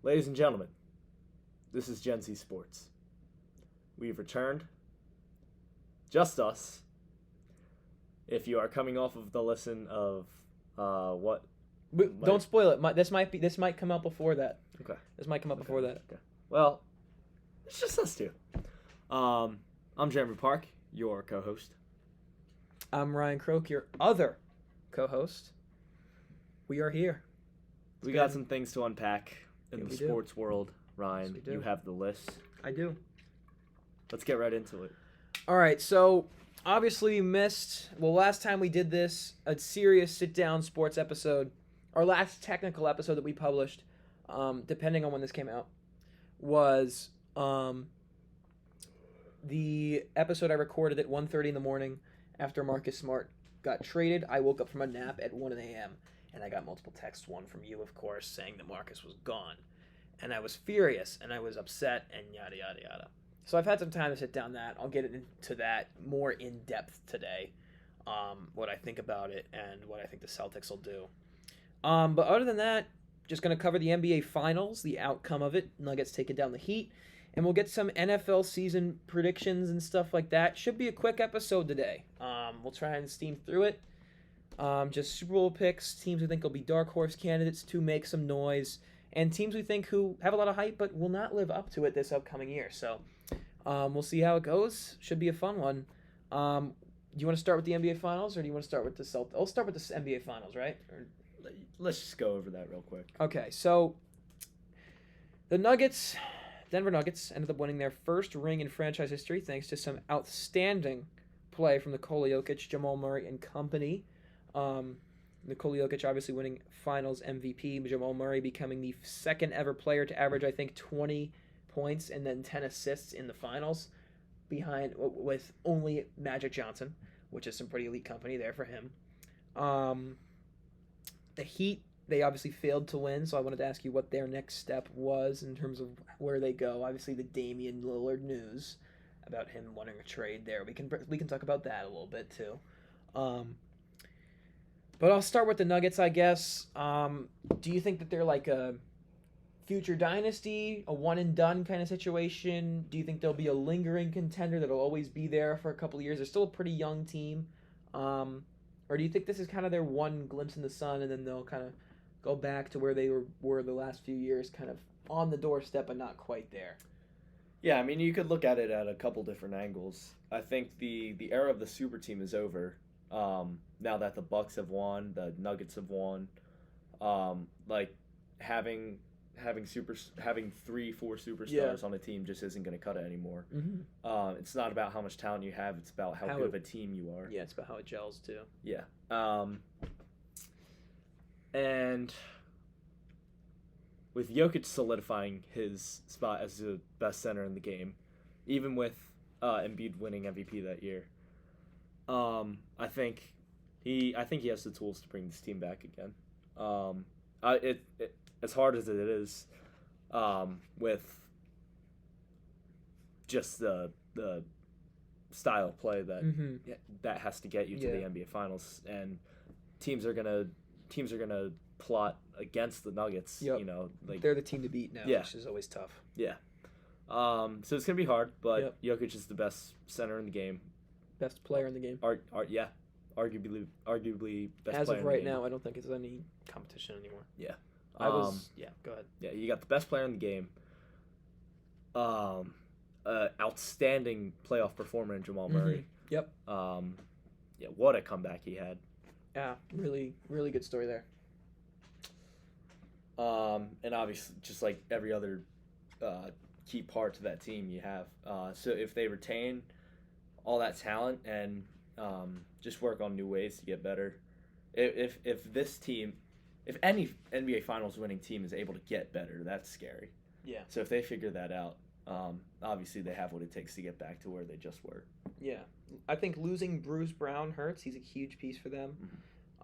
Ladies and gentlemen, this is Gen Z Sports. We've returned. Just us. If you are coming off of the listen of what? Don't spoil it. This might come out before that. Okay. This might come out before that. Okay. Well, it's just us two. I'm Jeremy Park, your co-host. I'm Ryan Croak, your other co-host. We are here. We got some things to unpack in the sports world. Ryan, Yes, we do. You have the list. I do. Let's get right into it. All right, so obviously we missed, last time we did this, a serious sit-down sports episode, our last technical episode that we published, depending on when this came out, was the episode I recorded at 1:30 in the morning after Marcus Smart got traded. I woke up from a nap at 1 a.m., and I got multiple texts, one from you, of course, saying that Marcus was gone. And I was furious, and I was upset, and yada, yada, yada. So I've had some time to sit down that. I'll get into that more in depth today, what I think about it and what I think the Celtics will do. But other than that, just going to cover the NBA Finals, the outcome of it. Nuggets taking down the Heat. And we'll get some NFL season predictions and stuff like that. Should be a quick episode today. We'll try and steam through it. Just Super Bowl picks, teams we think will be dark horse candidates to make some noise, and teams we think who have a lot of hype but will not live up to it this upcoming year. So we'll see how it goes. Should be a fun one. Do you want to start with the NBA Finals, or do you want to start with the Celtics? I'll start with the NBA Finals, right? Let's just go over that real quick. Okay, so the Denver Nuggets, ended up winning their first ring in franchise history thanks to some outstanding play from Nikola Jokic, Jamal Murray, and company. Nikola Jokic obviously winning Finals MVP, Jamal Murray becoming the second ever player to average, I think, 20 points and then 10 assists in the Finals, behind with only Magic Johnson, which is some pretty elite company there for him. The Heat, they obviously failed to win, so I wanted to ask you what their next step was in terms of where they go. Obviously, the Damian Lillard news about him wanting a trade there. We can talk about that a little bit too. But I'll start with the Nuggets, I guess. Do you think that they're like a future dynasty, a one-and-done kind of situation? Do you think they'll be a lingering contender that'll always be there for a couple of years? They're still a pretty young team. Or do you think this is kind of their one glimpse in the sun, and then they'll kind of go back to where they were the last few years, kind of on the doorstep but not quite there? Yeah, I mean, you could look at it at a couple different angles. I think the era of the super team is over. Now that the Bucks have won, the Nuggets have won, like having 3-4 superstars on a team just isn't going to cut it anymore. Mm-hmm. It's not about how much talent you have; it's about how good of a team you are. Yeah, it's about how it gels too. Yeah. And with Jokic solidifying his spot as the best center in the game, even with Embiid winning MVP that year, I think he has the tools to bring this team back again. As hard as it is, with just the style of play that has to get you to the NBA Finals, and teams are gonna plot against the Nuggets. Yep. You know, like they're the team to beat now, which is always tough. Yeah. So it's gonna be hard, but Jokic is the best center in the game. Best player in the game. Arguably best as player of in right the game. now, I don't think it's any competition anymore. Yeah. Go ahead. Yeah, you got the best player in the game. Outstanding playoff performer in Jamal Murray. Mm-hmm. Yep. Yeah, what a comeback he had. Yeah, really, really good story there. And obviously, just like every other key part to that team you have. So if they retain all that talent and just work on new ways to get better, if this team, if any NBA Finals winning team is able to get better, that's scary. Yeah. So if they figure that out, obviously they have what it takes to get back to where they just were. Yeah. I think losing Bruce Brown hurts. He's a huge piece for them.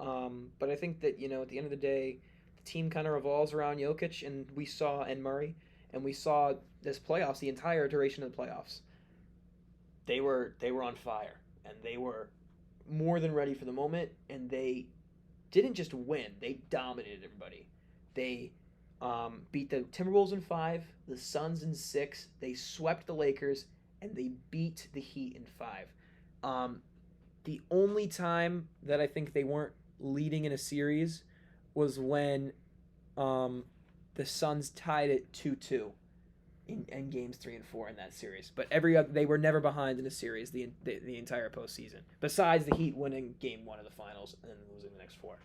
Mm-hmm. But I think that, at the end of the day, the team kind of revolves around Jokic and Murray, and we saw this playoffs, the entire duration of the playoffs. They were on fire, and they were more than ready for the moment, and they didn't just win. They dominated everybody. They beat the Timberwolves in 5, the Suns in 6. They swept the Lakers, and they beat the Heat in 5. The only time that I think they weren't leading in a series was when the Suns tied it 2-2 in games 3 and 4 in that series. But every other, they were never behind in a series the entire postseason. Besides the Heat winning game 1 of the finals and then losing the next 4.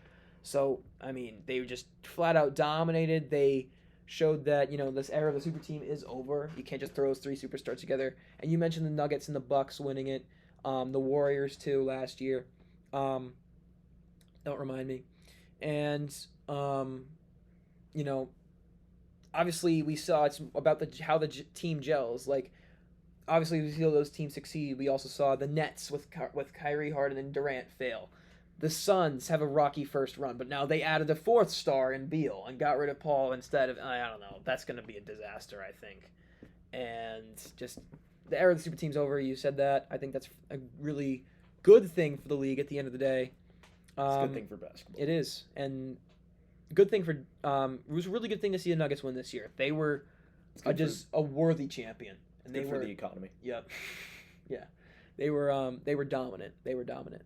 So I mean, they were just flat out dominated. They showed that this era of the super team is over. You can't just throw those 3 superstars together. And you mentioned the Nuggets and the Bucks winning it. The Warriors too last year. Don't remind me. And obviously we saw it's about how the team gels. Like, obviously we see those teams succeed. We also saw the Nets with Kyrie, Harden, and Durant fail. The Suns have a rocky first run, but now they added a 4th star in Beal and got rid of Paul instead of, I don't know. That's going to be a disaster, I think. And just the era of the super team's over. You said that. I think that's a really good thing for the league at the end of the day. It's a good thing for basketball. It is, and good thing for. It was a really good thing to see the Nuggets win this year. They were just a worthy champion, and they were for the economy. Yep. Yeah, they were dominant. They were dominant.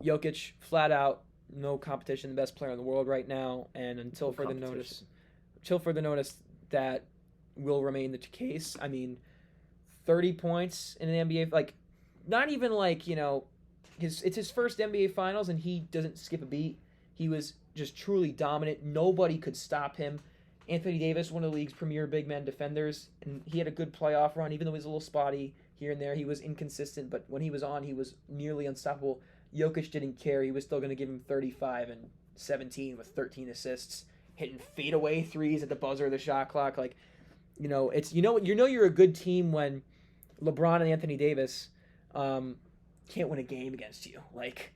Jokic, flat out, no competition, the best player in the world right now, and until further notice, that will remain the case. I mean, 30 points in an NBA, like, not even like, it's his first NBA Finals, and he doesn't skip a beat. He was just truly dominant. Nobody could stop him. Anthony Davis, one of the league's premier big man defenders, and he had a good playoff run, even though he was a little spotty here and there. He was inconsistent, but when he was on, he was nearly unstoppable. Jokic didn't care. He was still going to give him 35 and 17 with 13 assists, hitting fadeaway threes at the buzzer of the shot clock. Like, it's you're a good team when LeBron and Anthony Davis can't win a game against you. Like,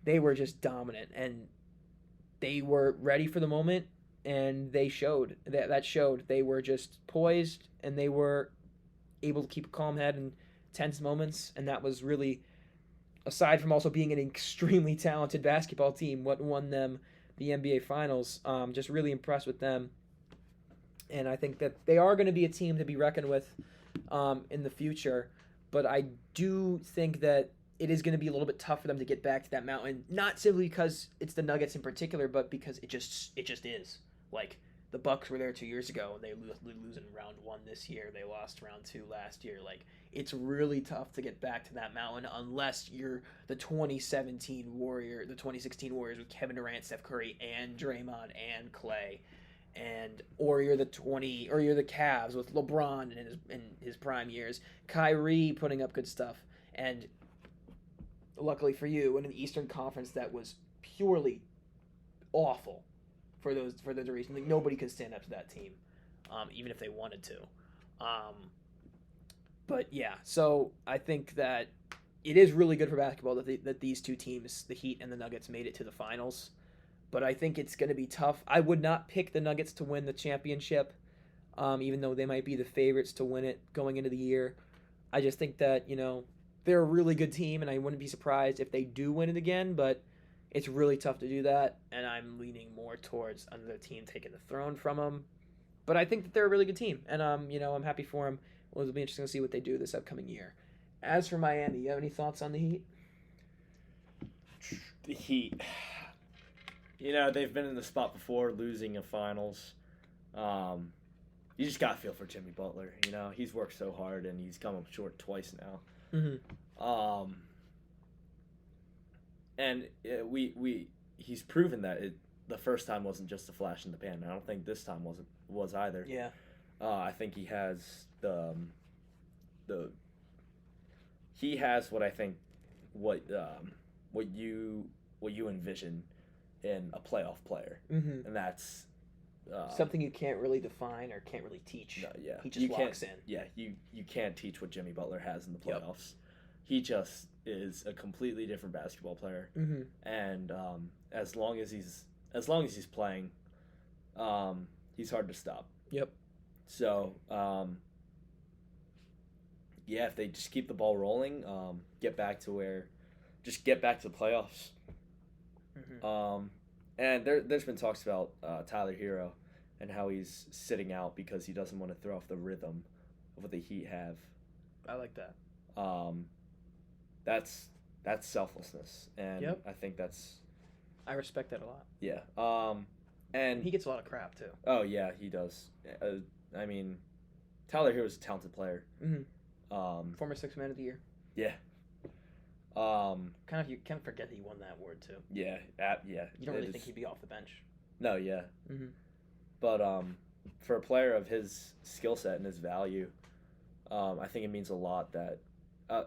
they were just dominant, and they were ready for the moment, and they showed that showed. They were just poised, and they were able to keep a calm head in tense moments, and that was really, aside from also being an extremely talented basketball team, what won them the NBA Finals. Just really impressed with them. And I think that they are going to be a team to be reckoned with in the future. But I do think that it is going to be a little bit tough for them to get back to that mountain. Not simply because it's the Nuggets in particular, but because it just is. Like, the Bucks were there 2 years ago, and they lose in round 1 this year. They lost round 2 last year. Like, it's really tough to get back to that mountain unless you're the 2016 Warriors with Kevin Durant, Steph Curry, and Draymond and Clay, or you're the Cavs with LeBron in his prime years, Kyrie putting up good stuff, and luckily for you, in an Eastern Conference that was purely awful for the duration. Like, nobody could stand up to that team, even if they wanted to. But yeah, so I think that it is really good for basketball that these two teams, the Heat and the Nuggets, made it to the finals. But I think it's going to be tough. I would not pick the Nuggets to win the championship, even though they might be the favorites to win it going into the year. I just think that, they're a really good team, and I wouldn't be surprised if they do win it again, but it's really tough to do that, and I'm leaning more towards another team taking the throne from them. But I think that they're a really good team, and I'm happy for them. Well, it'll be interesting to see what they do this upcoming year. As for Miami, you have any thoughts on the Heat? The Heat. They've been in the spot before, losing a finals. You just got to feel for Jimmy Butler. He's worked so hard, and he's come up short twice now. Mm-hmm. And he's proven that the first time wasn't just a flash in the pan. I don't think this time was either. Yeah. I think he has he has what I think what you envision in a playoff player, mm-hmm. and that's something you can't really define or can't really teach. No, yeah, he just walks in. Yeah, you can't teach what Jimmy Butler has in the playoffs. Yep. He just is a completely different basketball player, mm-hmm. and as long as he's playing, he's hard to stop. Yep. So, if they just keep the ball rolling, get back to the playoffs. Mm-hmm. And there's been talks about Tyler Hero and how he's sitting out because he doesn't want to throw off the rhythm of what the Heat have. I like that. That's selflessness, and I think that's. I respect that a lot. Yeah. And he gets a lot of crap too. Oh yeah, he does. I mean, Tyler Hero's a talented player. Mm-hmm. Former Sixth Man of the Year. Yeah. You can't forget that he won that award too. Yeah. Yeah. You don't really think he'd be off the bench. No. Yeah. Mm-hmm. But for a player of his skill set and his value, I think it means a lot that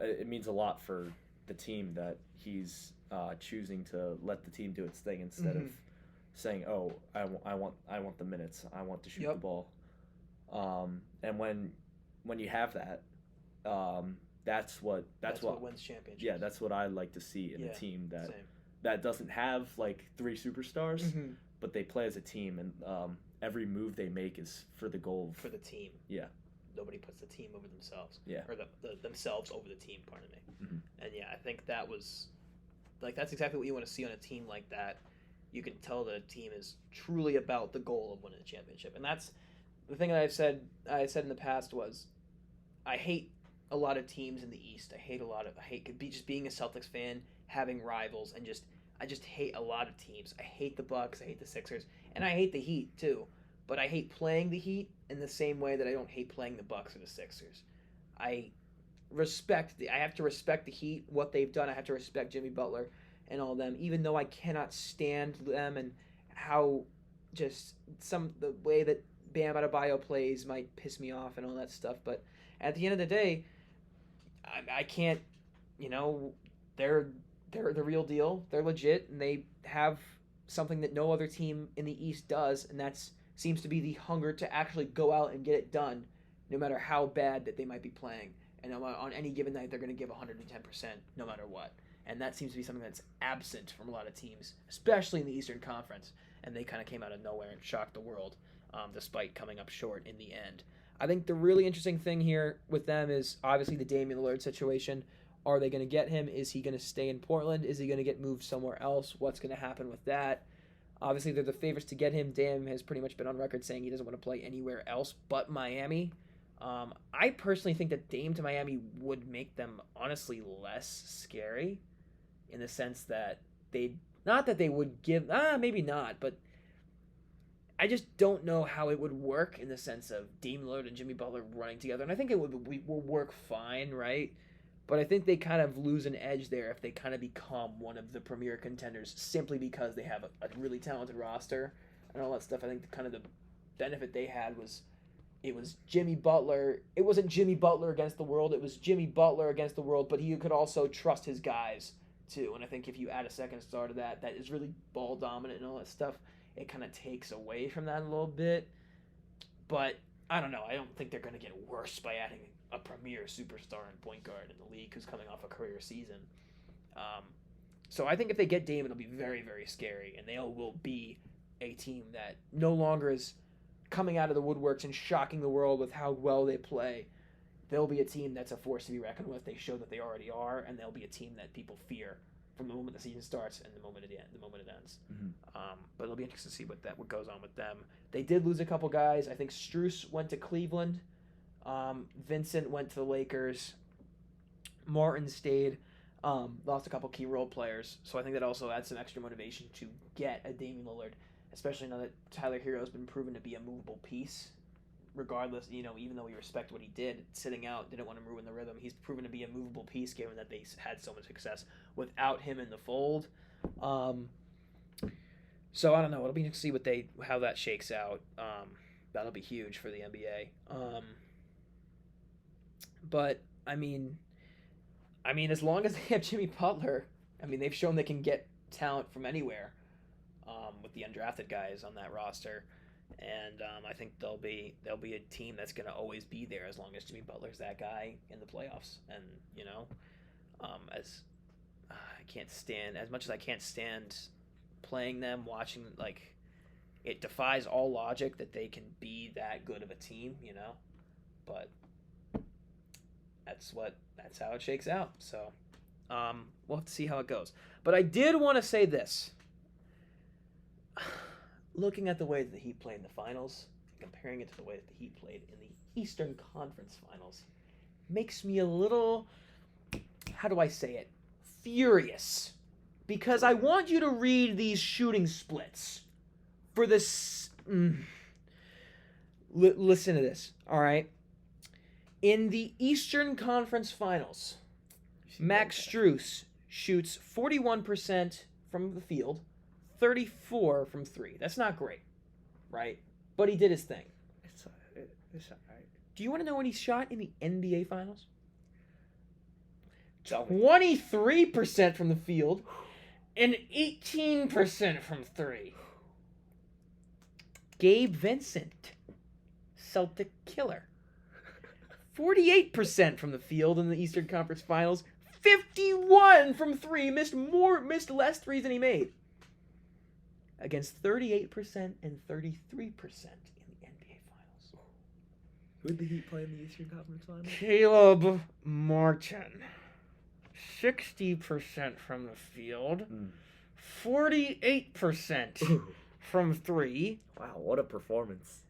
it means a lot for the team that he's choosing to let the team do its thing instead of saying, "Oh, I want the minutes. I want to shoot the ball." And when you have that, that's what wins championships. Yeah, that's what I like to see in a team that doesn't have like 3 superstars, but they play as a team, and every move they make is for the goal for the team. Yeah. Nobody puts the team over themselves. Yeah. Or themselves over the team, pardon me. Mm-hmm. And yeah, I think that was that's exactly what you want to see on a team like that. You can tell the team is truly about the goal of winning the championship. And that's the thing that I said in the past was I hate a lot of teams in the East. I hate just being a Celtics fan, having rivals, and I just hate a lot of teams. I hate the Bucks, I hate the Sixers, and I hate the Heat too. But I hate playing the Heat in the same way that I don't hate playing the Bucks or the Sixers. I have to respect the Heat, what they've done. I have to respect Jimmy Butler and all of them, even though I cannot stand them and how just the way that Bam Adebayo plays might piss me off and all that stuff. But at the end of the day, I can't, they're the real deal. They're legit, and they have something that no other team in the East does, and that's seems to be the hunger to actually go out and get it done, no matter how bad that they might be playing. And on any given night, they're going to give 110%, no matter what. And that seems to be something that's absent from a lot of teams, especially in the Eastern Conference. And they kind of came out of nowhere and shocked the world, despite coming up short in the end. I think the really interesting thing here with them is obviously the Damian Lillard situation. Are they going to get him? Is he going to stay in Portland? Is he going to get moved somewhere else? What's going to happen with that? Obviously, they're the favorites to get him. Dame has pretty much been on record saying he doesn't want to play anywhere else but Miami. I personally think that Dame to Miami would make them honestly less scary in the sense that they would give, maybe not, but I just don't know how it would work in the sense of Dame Lillard and Jimmy Butler running together. And I think it will work fine, right? But I think they kind of lose an edge there if they kind of become one of the premier contenders simply because they have a really talented roster and all that stuff. I think the benefit they had was it was Jimmy Butler. It wasn't Jimmy Butler against the world. It was Jimmy Butler against the world, but he could also trust his guys too. And I think if you add a second star to that is really ball dominant and all that stuff, it kind of takes away from that a little bit. But I don't know. I don't think they're going to get worse by adding a premier superstar and point guard in the league who's coming off a career season. So I think if they get Dame, it'll be very, very scary, and they will be a team that no longer is coming out of the woodworks and shocking the world with how well they play. They'll be a team that's a force to be reckoned with. They show that they already are, and they'll be a team that people fear from the moment the season starts and the moment it ends. Mm-hmm. But it'll be interesting to see what goes on with them. They did lose a couple guys. I think Strus went to Cleveland. Vincent went to the Lakers. Martin stayed. Lost a couple key role players. So I think that also adds some extra motivation to get a Damian Lillard, especially now that Tyler Hero has been proven to be a movable piece. Regardless, even though we respect what he did, sitting out, didn't want to ruin the rhythm. He's proven to be a movable piece given that they had so much success without him in the fold. So I don't know. It'll be interesting to see how that shakes out. That'll be huge for the NBA. But I mean, as long as they have Jimmy Butler, they've shown they can get talent from anywhere with the undrafted guys on that roster, and I think they'll be a team that's going to always be there as long as Jimmy Butler's that guy in the playoffs. And as much as I can't stand playing them, watching it defies all logic that they can be that good of a team, but. That's how it shakes out. So we'll have to see how it goes. But I did want to say this. looking at the way that the Heat played in the finals, comparing it to the way that the Heat played in the Eastern Conference Finals, makes me a little, how do I say it, furious. Because I want you to read these shooting splits for this. Listen to this, all right? In the Eastern Conference Finals, Max Strus shoots 41% from the field, 34 from three. That's not great, right? But he did his thing. It's all right. Do you want to know when he shot in the NBA Finals? Tell me. 23% from the field and 18% from three. Gabe Vincent, Celtic killer. 48% from the field in the Eastern Conference Finals, 51 from three, missed less threes than he made. Against 38% and 33% in the NBA Finals. Who did the Heat play in the Eastern Conference Finals? Caleb Martin, 60% from the field, 48% from three. Wow, what a performance.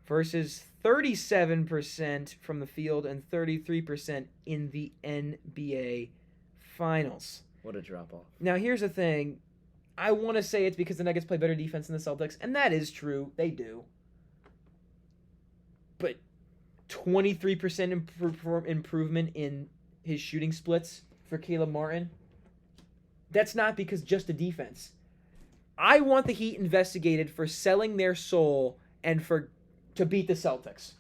Versus 37% from the field and 33% in the NBA Finals. What a drop-off. Now, here's the thing. I want to say it's because the Nuggets play better defense than the Celtics, and that is true. They do. But 23% improvement in his shooting splits for Caleb Martin, that's not because just the defense. I want the Heat investigated for selling their soul and to beat the Celtics.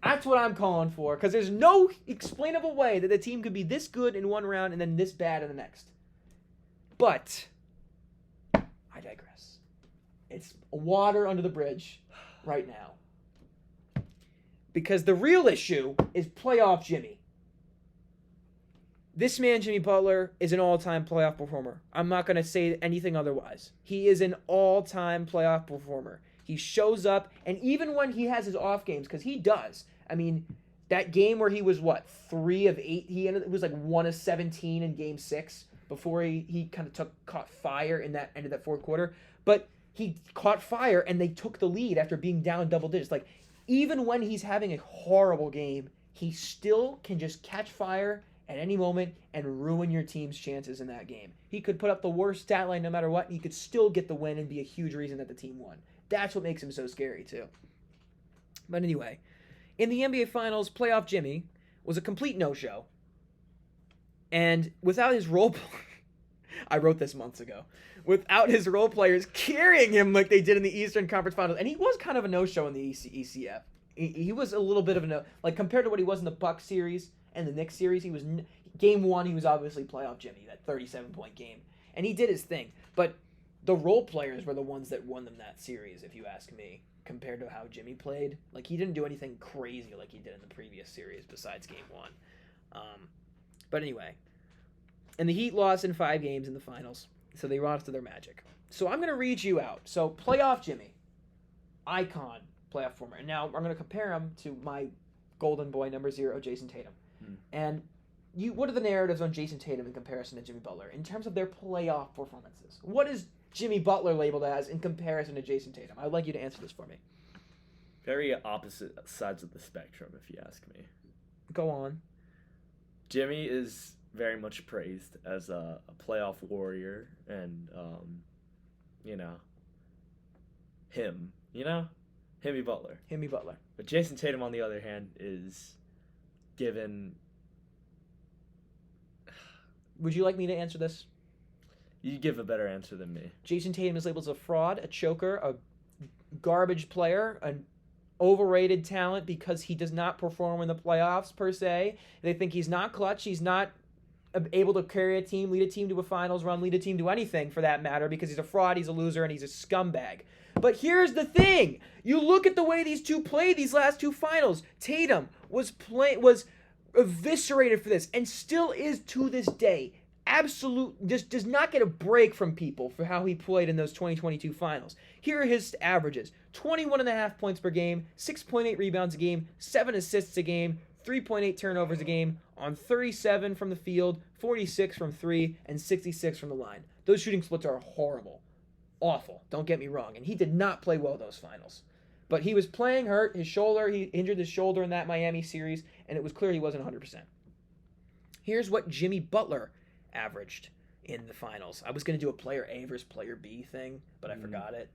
That's what I'm calling for, because there's no explainable way that the team could be this good in one round and then this bad in the next. But I digress. It's water under the bridge right now. Because the real issue is playoff Jimmy. This man, Jimmy Butler, is an all-time playoff performer. I'm not going to say anything otherwise. He is an all-time playoff performer. He shows up, and even when he has his off games, because he does. I mean, that game where he was, 3 of 8? It was like 1 of 17 in Game 6 before he kind of caught fire in that end of that fourth quarter. But he caught fire, and they took the lead after being down double digits. Like, even when he's having a horrible game, he still can just catch fire at any moment and ruin your team's chances in that game. He could put up the worst stat line no matter what, and he could still get the win and be a huge reason that the team won. That's what makes him so scary, too. But anyway, in the NBA Finals, playoff Jimmy was a complete no-show. And without his role I wrote this months ago. Without his role players carrying him like they did in the Eastern Conference Finals. And he was kind of a no-show in the ECF. He was a little bit of a no... Like, compared to what he was in the Bucks series and the Knicks series, he was... Game 1, he was obviously playoff Jimmy, that 37-point game. And he did his thing. But the role players were the ones that won them that series, if you ask me, compared to how Jimmy played. Like, he didn't do anything crazy like he did in the previous series besides Game 1. But anyway, and the Heat lost in 5 games in the finals, so they lost to their magic. So I'm going to read you out. So, playoff Jimmy, icon playoff performer. And now I'm going to compare him to my golden boy number 0, Jason Tatum. And what are the narratives on Jason Tatum in comparison to Jimmy Butler in terms of their playoff performances? What is Jimmy Butler labeled as in comparison to Jason Tatum? I'd like you to answer this for me. Very opposite sides of the spectrum, if you ask me. Go on. Jimmy is very much praised as a playoff warrior and, Himmy Butler. Jimmy Butler. But Jason Tatum, on the other hand, is given... Would you like me to answer this? You give a better answer than me. Jason Tatum is labeled as a fraud, a choker, a garbage player, an overrated talent because he does not perform in the playoffs per se. They think he's not clutch. He's not able to carry a team, lead a team to a finals run, lead a team to anything for that matter because he's a fraud, he's a loser, and he's a scumbag. But here's the thing. You look at the way these two played these last 2 finals. Tatum was eviscerated for this and still is to this day. Just does not get a break from people for how he played in those 2022 finals. Here are his averages. 21.5 points per game, 6.8 rebounds a game, 7 assists a game, 3.8 turnovers a game, on 37 from the field, 46 from 3, and 66 from the line. Those shooting splits are horrible. awful. Don't get me wrong. And he did not play well those finals. But he was playing hurt. His shoulder, he injured his shoulder in that Miami series, and it was clear he wasn't 100%. Here's what Jimmy Butler averaged in the finals. I was going to do a player A versus player B thing, but I forgot it.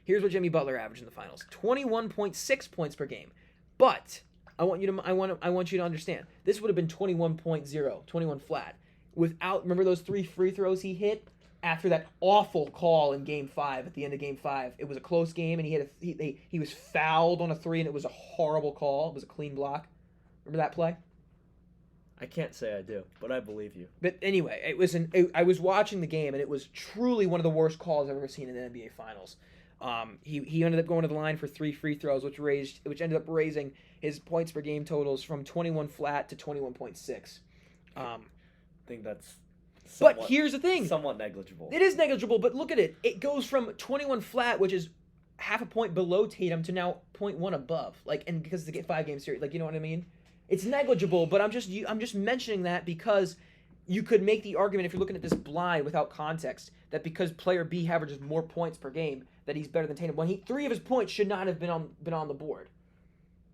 Here's what Jimmy Butler averaged in the finals. 21.6 points per game. But I want you to understand. This would have been 21.0, 21 flat. Remember those 3 free throws he hit after that awful call in Game 5, at the end of Game 5. It was a close game, and he was fouled on a 3, and it was a horrible call. It was a clean block. Remember that play? I can't say I do, but I believe you. But anyway, I was watching the game, and it was truly one of the worst calls I've ever seen in the NBA Finals. He ended up going to the line for 3 free throws, which ended up raising his points per game totals from 21 flat to 21.6. I think that's but here's the thing. Somewhat negligible. It is negligible, but look at it. It goes from 21 flat, which is half a point below Tatum, to now 0.1 above. And because it's a 5-game series, you know what I mean? It's negligible, but I'm just mentioning that because you could make the argument, if you're looking at this blind without context, that because player B averages more points per game, that he's better than Tatum. When 3 of his points should not have been on the board.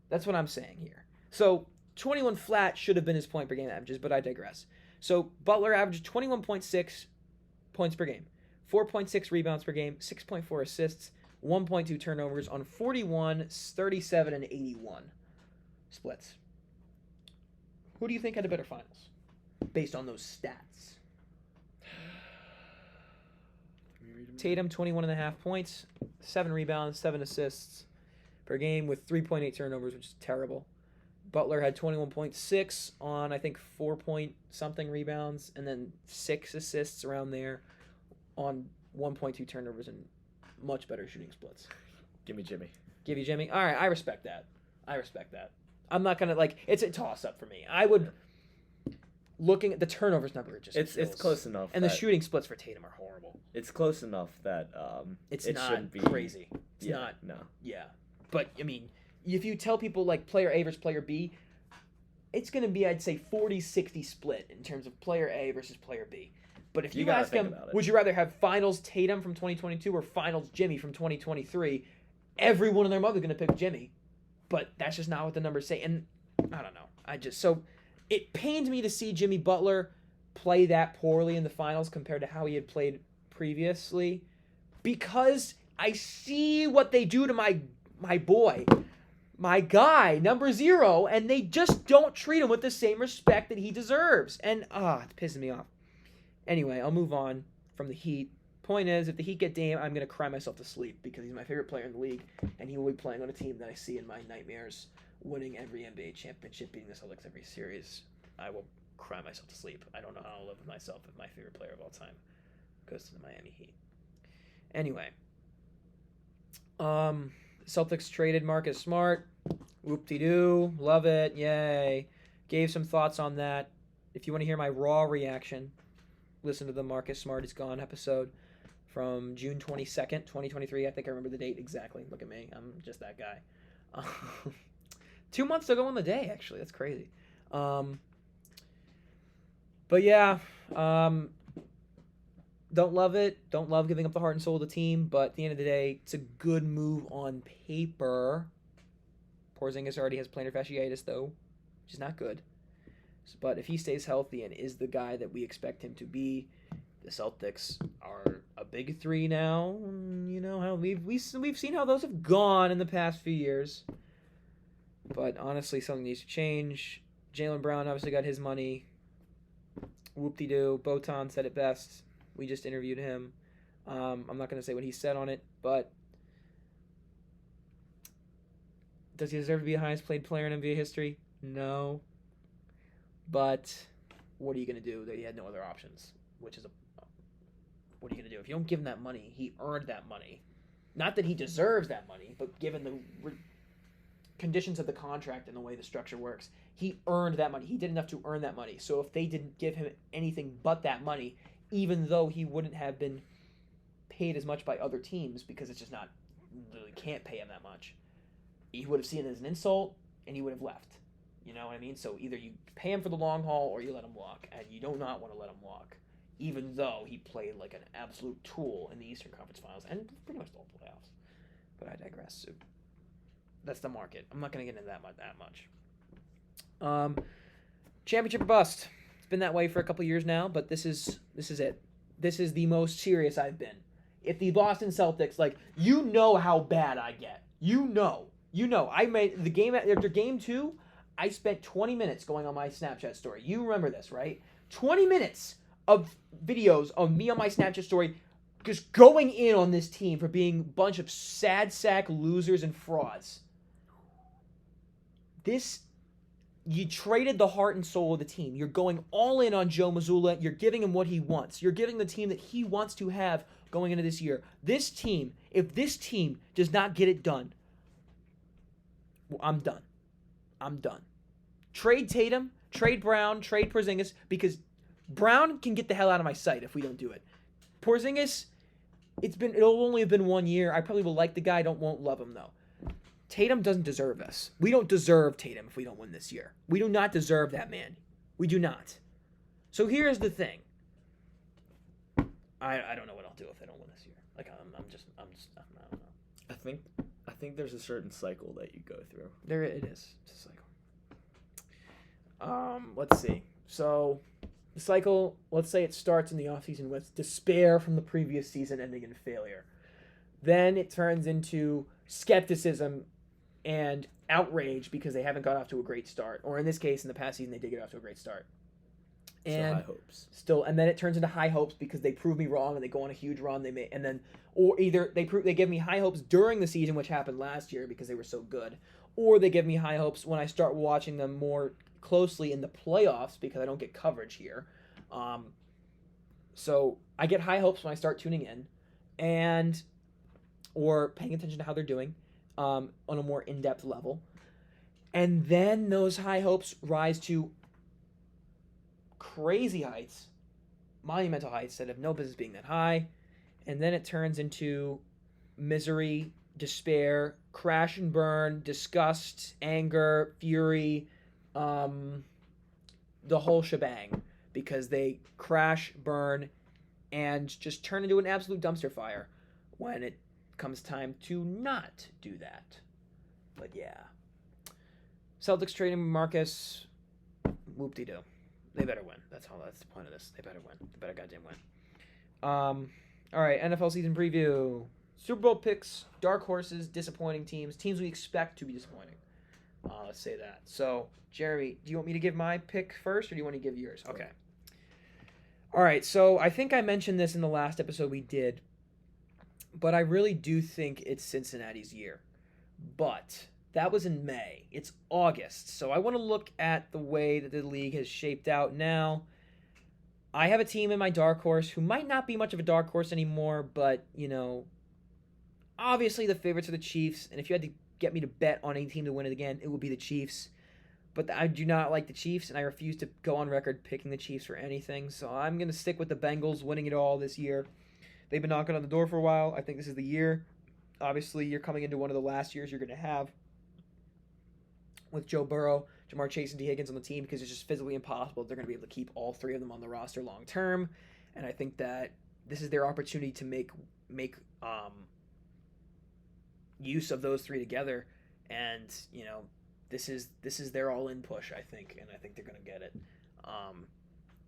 That's what I'm saying here. So 21 flat should have been his point per game averages, but I digress. So Butler averaged 21.6 points per game, 4.6 rebounds per game, 6.4 assists, 1.2 turnovers on 41, 37, and 81 splits. Who do you think had a better finals based on those stats? Tatum, 21.5 points, 7 rebounds, 7 assists per game with 3.8 turnovers, which is terrible. Butler had 21.6 on, I think, 4-point-something rebounds, and then 6 assists around there on 1.2 turnovers and much better shooting splits. Give me Jimmy. Give you Jimmy? All right, I respect that. I'm not going to, it's a toss-up for me. I would, looking at the turnovers number, it's close enough. And the shooting splits for Tatum are horrible. It's close enough that it not shouldn't be crazy. It's not. No. Yeah. But, I mean, if you tell people player A versus player B, it's going to be, I'd say, 40-60 split in terms of player A versus player B. But if you ask them, would you rather have finals Tatum from 2022 or finals Jimmy from 2023, every one of them are going to pick Jimmy. But that's just not what the numbers say. And I don't know. So it pained me to see Jimmy Butler play that poorly in the finals compared to how he had played previously, because I see what they do to my boy, my guy, number 0, and they just don't treat him with the same respect that he deserves. And, it's pissing me off. Anyway, I'll move on from the Heat. Point is, if the Heat get Dame, I'm going to cry myself to sleep because he's my favorite player in the league, and he will be playing on a team that I see in my nightmares winning every NBA championship, beating the Celtics every series. I will cry myself to sleep. I don't know how I'll live with myself if my favorite player of all time goes to the Miami Heat. Anyway, Celtics traded Marcus Smart. Whoop-de-doo. Love it. Yay. Gave some thoughts on that. If you want to hear my raw reaction, listen to the Marcus Smart is Gone episode from June 22nd, 2023. I think I remember the date exactly. Look at me. I'm just that guy. 2 months ago on the day, actually. That's crazy. But yeah, don't love it. Don't love giving up the heart and soul of the team. But at the end of the day, it's a good move on paper. Porzingis already has plantar fasciitis, though, which is not good. But if he stays healthy and is the guy that we expect him to be, the Celtics are a big 3 now. You know how we've seen how those have gone in the past few years. But honestly, something needs to change. Jaylen Brown obviously got his money. Whoop-de-doo. Botan said it best. We just interviewed him. I'm not going to say what he said on it, but does he deserve to be the highest paid player in NBA history? No. But what are you going to do? He had no other options, which is what are you going to do? If you don't give him that money, he earned that money. Not that he deserves that money, but given the conditions of the contract and the way the structure works, he earned that money. He did enough to earn that money. So if they didn't give him anything but that money, even though he wouldn't have been paid as much by other teams because it's just not, literally can't pay him that much, he would have seen it as an insult and he would have left. You know what I mean? So either you pay him for the long haul or you let him walk, and you do not want to let him walk. even though he played like an absolute tool in the Eastern Conference Finals and pretty much all playoffs. But I digress. So that's the market. I'm not going to get into that much. Championship or bust. It's been that way for a couple years now, but this is it. This is the most serious I've been. If the Boston Celtics, like, you know how bad I get. You know. I made the game after game 2. I spent 20 minutes going on my Snapchat story. You remember this, right? 20 minutes of videos of me on my Snapchat story just going in on this team for being a bunch of sad sack losers and frauds. You traded the heart and soul of the team. You're going all in on Joe Mazzulla. You're giving him what he wants. You're giving the team that he wants to have going into this year. This team, if this team does not get it done, well, I'm done. Trade Tatum, trade Brown, trade Porzingis, because Brown can get the hell out of my sight if we don't do it. Porzingis, it'll only have been 1 year. I probably will like the guy. Won't love him though. Tatum doesn't deserve this. We don't deserve Tatum if we don't win this year. We do not deserve that man. We do not. So here's the thing. I don't know what I'll do if they don't win this year. Like I don't know. I think there's a certain cycle that you go through. There it is. It's a cycle. Let's see. So the cycle, let's say it starts in the offseason with despair from the previous season ending in failure. Then it turns into skepticism and outrage because they haven't got off to a great start. Or in this case, in the past season, they did get off to a great start. And high hopes. And then it turns into high hopes because they prove me wrong and they go on a huge run. Or either they give me high hopes during the season, which happened last year because they were so good, or they give me high hopes when I start watching them more closely in the playoffs because I don't get coverage here. So I get high hopes when I start tuning in, or paying attention to how they're doing on a more in-depth level. And then those high hopes rise to crazy heights, monumental heights that have no business being that high. And then it turns into misery, despair, crash and burn, disgust, anger, fury, the whole shebang. Because they crash, burn, and just turn into an absolute dumpster fire when it comes time to not do that. But yeah. Celtics trading Marcus. Whoop-de-doo. They better win. That's the point of this. They better win. They better goddamn win. All right, NFL season preview. Super Bowl picks, dark horses, disappointing teams we expect to be disappointing. Let's say that. So, Jeremy, do you want me to give my pick first, or do you want to give yours? Okay. All right, so I think I mentioned this in the last episode we did, but I really do think it's Cincinnati's year. But that was in May. It's August, so I want to look at the way that the league has shaped out now. I have a team in my dark horse who might not be much of a dark horse anymore, but, obviously the favorites are the Chiefs, and if you had to get me to bet on any team to win it again, it would be the Chiefs. But I do not like the Chiefs, and I refuse to go on record picking the Chiefs for anything, so I'm going to stick with the Bengals winning it all this year. They've been knocking on the door for a while. I think this is the year. Obviously, you're coming into one of the last years you're going to have with Joe Burrow, Jamar Chase, and D. Higgins on the team because it's just physically impossible. They're going to be able to keep all three of them on the roster long term, and I think that this is their opportunity to make use of those three together, and this is their all-in push, I think, and I think they're going to get it.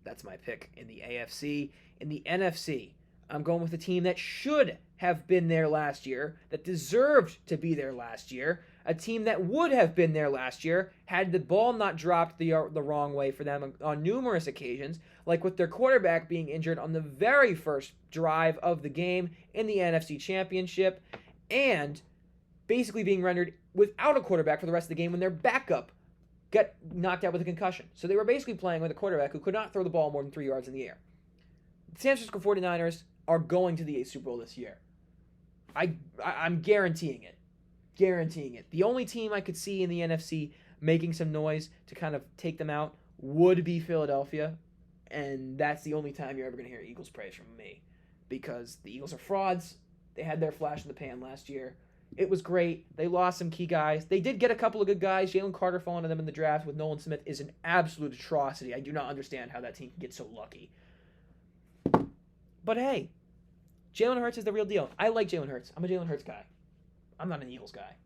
That's my pick in the AFC. In the NFC, I'm going with a team that should have been there last year, that deserved to be there last year, a team that would have been there last year had the ball not dropped the wrong way for them on numerous occasions, like with their quarterback being injured on the very first drive of the game in the NFC Championship, and basically being rendered without a quarterback for the rest of the game when their backup got knocked out with a concussion. So they were basically playing with a quarterback who could not throw the ball more than 3 yards in the air. The San Francisco 49ers are going to the Super Bowl this year. I'm guaranteeing it. Guaranteeing it. The only team I could see in the NFC making some noise to kind of take them out would be Philadelphia, and that's the only time you're ever going to hear Eagles praise from me, because the Eagles are frauds. They had their flash in the pan last year. It was great. They lost some key guys. They did get a couple of good guys. Jalen Carter falling to them in the draft with Nolan Smith is an absolute atrocity. I do not understand how that team can get so lucky. But hey, Jalen Hurts is the real deal. I like Jalen Hurts. I'm a Jalen Hurts guy. I'm not an Eagles guy.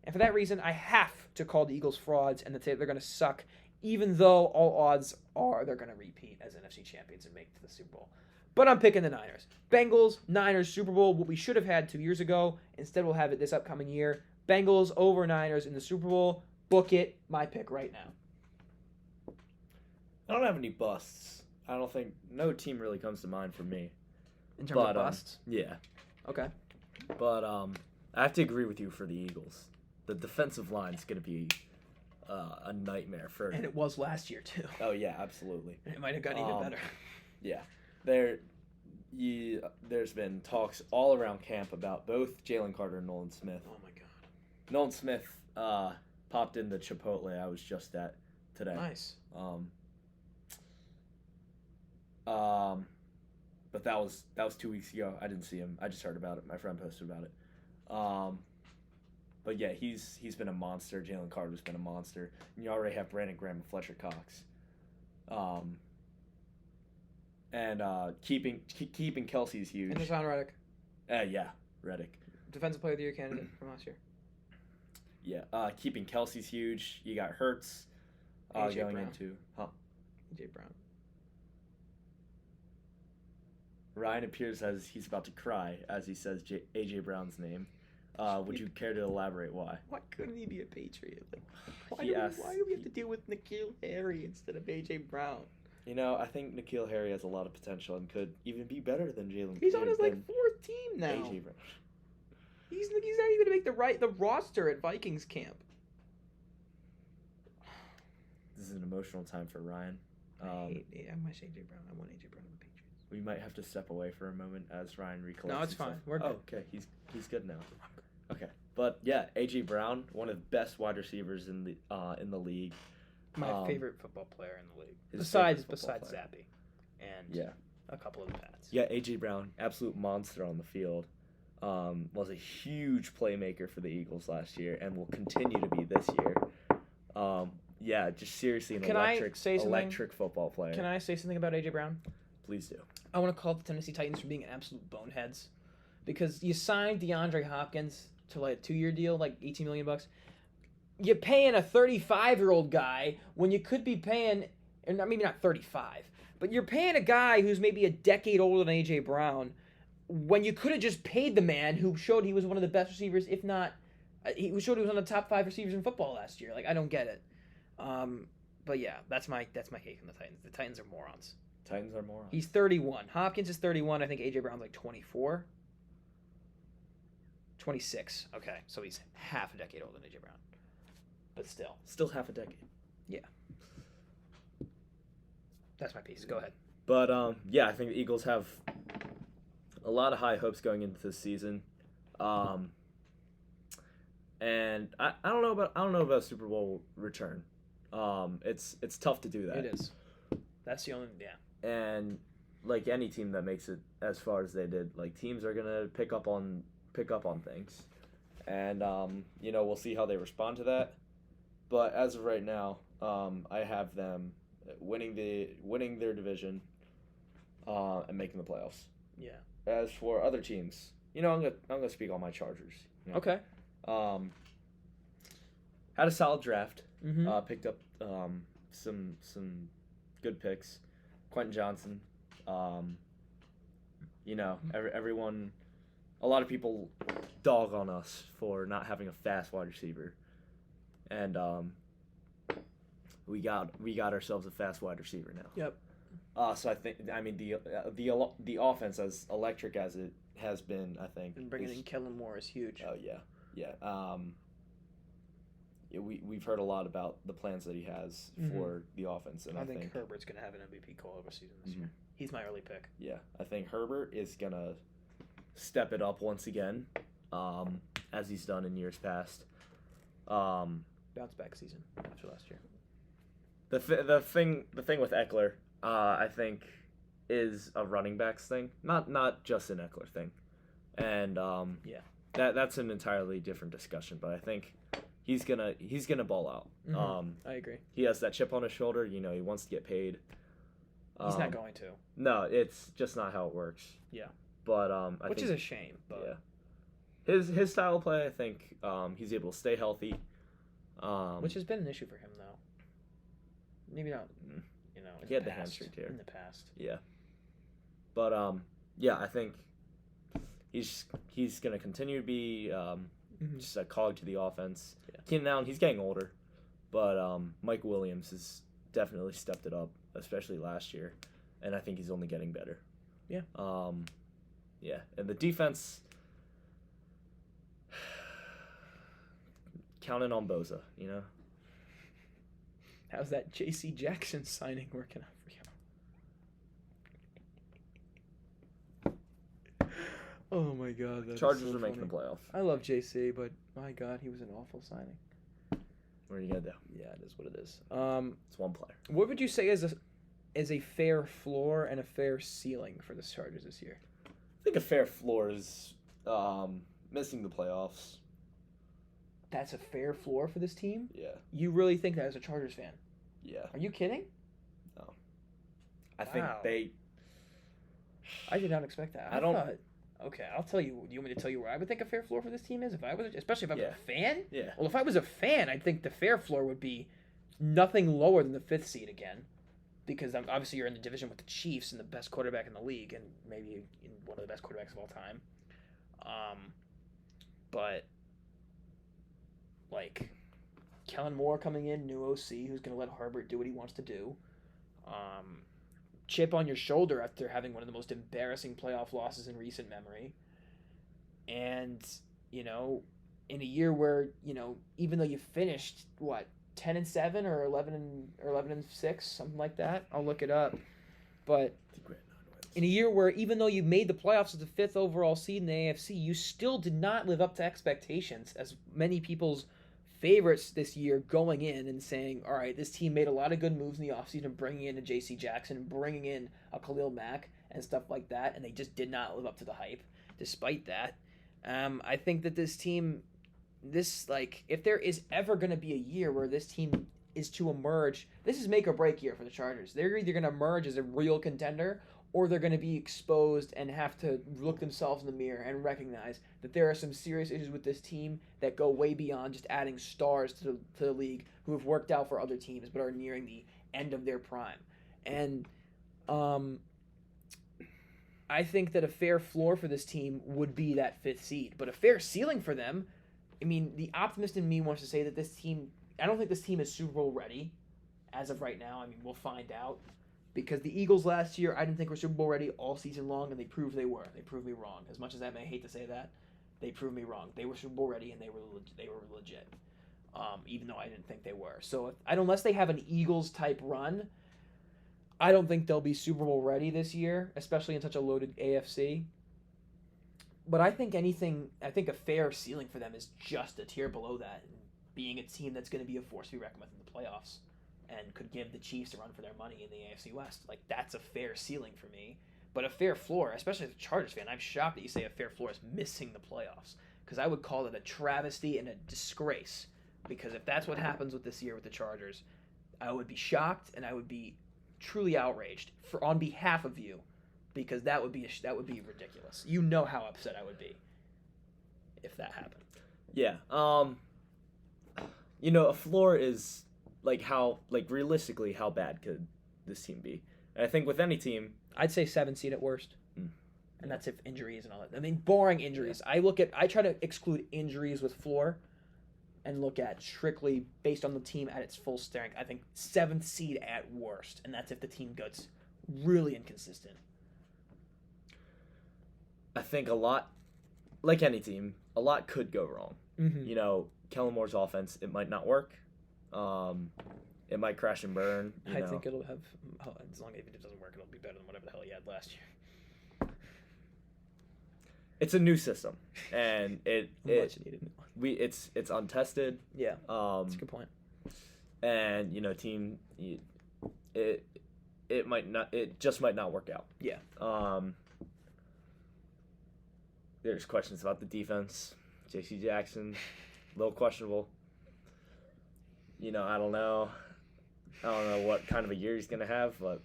And for that reason, I have to call the Eagles frauds and that they're going to suck, even though all odds are they're going to repeat as NFC champions and make it to the Super Bowl. But I'm picking the Niners. Bengals, Niners, Super Bowl, what we should have had 2 years ago. Instead, we'll have it this upcoming year. Bengals over Niners in the Super Bowl. Book it. My pick right now. I don't have any busts. I don't think no team really comes to mind for me. In terms of busts? Yeah. Okay. But I have to agree with you for the Eagles. The defensive line is going to be a nightmare for. And it was last year too. Oh yeah, absolutely. It might have gotten even better. Yeah, there's been talks all around camp about both Jalen Carter and Nolan Smith. Oh my God. Nolan Smith popped into Chipotle I was just at today. Nice. But that was 2 weeks ago. I didn't see him. I just heard about it. My friend posted about it. But yeah, he's been a monster. Jalen Carter's been a monster. And you already have Brandon Graham and Fletcher Cox. And keeping Kelsey's huge. And Hassan Reddick. Yeah, Reddick. Defensive Player of the Year candidate from last year. Yeah, keeping Kelsey's huge. You got Hurts A.J. going Brown. into A.J. Brown. Ryan appears as he's about to cry as he says A.J. Brown's name. Would you care to elaborate why? Why couldn't he be a Patriot? Like, why Yes. do we have to deal with N'Keal Harry instead of A.J. Brown? You know, I think N'Keal Harry has a lot of potential and could even be better than Jalen. He's on his like fourth team now. A.J. Brown. He's not even gonna make the roster at Vikings camp. This is an emotional time for Ryan. I miss A.J. Brown. I want A.J. Brown on the Patriots. We might have to step away for a moment as Ryan recollects. No, it's himself. fine. We're good. Oh, okay. He's good now. Okay, but yeah, A.J. Brown, one of the best wide receivers in the league. My favorite football player in the league, besides Zappy, and a couple of the Pats. Yeah, A.J. Brown, absolute monster on the field. Was a huge playmaker for the Eagles last year and will continue to be this year. Yeah, just seriously an electric football player. Can I say something about A.J. Brown? Please do. I want to call the Tennessee Titans for being absolute boneheads, because you signed DeAndre Hopkins to like a 2-year deal, like $18 million. You're paying a 35-year-old guy when you could be paying, or maybe not 35, but you're paying a guy who's maybe a decade older than A.J. Brown when you could have just paid the man who showed he was one of the best receivers, if not, he showed he was one of the top 5 receivers in football last year. Like, I don't get it. But yeah, that's my take on the Titans. The Titans are morons. Titans are morons. He's 31. Hopkins is 31. I think A.J. Brown's like 24. 26. Okay, so he's half a decade older than A.J. Brown. But still. Still half a decade. Yeah. That's my piece. Go ahead. But, yeah, I think the Eagles have a lot of high hopes going into this season. And I don't know about a Super Bowl return. It's tough to do that. It is. That's the only, And like any team that makes it as far as they did, like teams are gonna pick up on things, and we'll see how they respond to that. But as of right now, I have them winning their division, and making the playoffs. Yeah. As for other teams, I'm gonna speak on my Chargers. Okay. Had a solid draft. Mm-hmm. Picked up some good picks. Quentin Johnson. Everyone, a lot of people dog on us for not having a fast wide receiver, and we got ourselves a fast wide receiver now. Yep. So I mean the offense, as electric as it has been, I think. And bringing in Kellen Moore is huge. Oh yeah. We've heard a lot about the plans that he has for the offense, and I think Herbert's going to have an MVP caliber season this year. He's my early pick. Yeah, I think Herbert is going to step it up once again, as he's done in years past. Bounce back season after last year. The thing with Eckler, I think, is a running backs thing, not just an Eckler thing, and that's an entirely different discussion. But I think he's gonna ball out. I agree. He has that chip on his shoulder. He wants to get paid. He's not going to. No, it's just not how it works. Yeah. But Which is a shame. But yeah, his style of play, I think he's able to stay healthy. Which has been an issue for him though. Maybe not. He had the hamstring tear in the past. Yeah. But yeah, I think he's gonna continue to be just a cog to the offense. Yeah. Keenan Allen, he's getting older, but Mike Williams has definitely stepped it up, especially last year, and I think he's only getting better. Yeah. Yeah, and the defense, counting on Boza, How's that J.C. Jackson signing working out for you? Oh my God, that Chargers is so are making the funny. playoff. I love J.C., but my God, he was an awful signing. What are you gonna do? Yeah, it is what it is. It's one player. What would you say is a fair floor and a fair ceiling for the Chargers this year? I think a fair floor is missing the playoffs. That's a fair floor for this team? Yeah. You really think that as a Chargers fan? Yeah. Are you kidding? No. I think I did not expect that. Okay, I'll tell you. Do you want me to tell you where I would think a fair floor for this team is? Especially if I was a fan? Yeah. Well, if I was a fan, I'd think the fair floor would be nothing lower than the 5th seed again. Because obviously you're in the division with the Chiefs and the best quarterback in the league and maybe one of the best quarterbacks of all time. But like Kellen Moore coming in, new OC, who's going to let Herbert do what he wants to do. Chip on your shoulder after having one of the most embarrassing playoff losses in recent memory. And, in a year where, even though you finished, 10-7 or 11-6, something like that. I'll look it up. But in a year where even though you made the playoffs as the 5th overall seed in the AFC, you still did not live up to expectations, as many people's favorites this year going in and saying, all right, this team made a lot of good moves in the offseason, bringing in a J.C. Jackson, bringing in a Khalil Mack and stuff like that, and they just did not live up to the hype. Despite that, I think that this team, if there is ever going to be a year where this team is to emerge, this is make or break year for the Chargers. They're either going to emerge as a real contender or they're going to be exposed and have to look themselves in the mirror and recognize that there are some serious issues with this team that go way beyond just adding stars to the league who have worked out for other teams but are nearing the end of their prime. And I think that a fair floor for this team would be that 5th seed. But a fair ceiling for them, I mean, the optimist in me wants to say that this team, I don't think this team is Super Bowl ready as of right now. I mean, we'll find out. Because the Eagles last year, I didn't think were Super Bowl ready all season long, and they proved they were. They proved me wrong. As much as I may hate to say that, they proved me wrong. They were Super Bowl ready, and they were legit. Even though I didn't think they were. So unless they have an Eagles-type run, I don't think they'll be Super Bowl ready this year, especially in such a loaded AFC. But I think a fair ceiling for them is just a tier below that, and being a team that's going to be a force to be reckoned with in the playoffs. And could give the Chiefs a run for their money in the AFC West. That's a fair ceiling for me. But a fair floor, especially as a Chargers fan, I'm shocked that you say a fair floor is missing the playoffs. Because I would call it a travesty and a disgrace. Because if that's what happens with this year with the Chargers, I would be shocked and I would be truly outraged on behalf of you. Because that would be ridiculous. You know how upset I would be if that happened. Yeah. A floor is realistically, how bad could this team be? And I think with any team, I'd say 7 seed at worst. And that's if injuries and all that. I mean, barring injuries. Yeah. I try to exclude injuries with floor and look at strictly based on the team at its full strength. I think 7th seed at worst. And that's if the team gets really inconsistent. I think a lot, like any team, a lot could go wrong. Mm-hmm. Kellen Moore's offense, it might not work. It might crash and burn. I think it'll have, as long as it doesn't work, it'll be better than whatever the hell he had last year. It's a new system, and much needed. It's untested. Yeah, that's a good point. And team, it just might not work out. Yeah. There's questions about the defense. J.C. Jackson, a little questionable. I don't know what kind of a year he's gonna have, but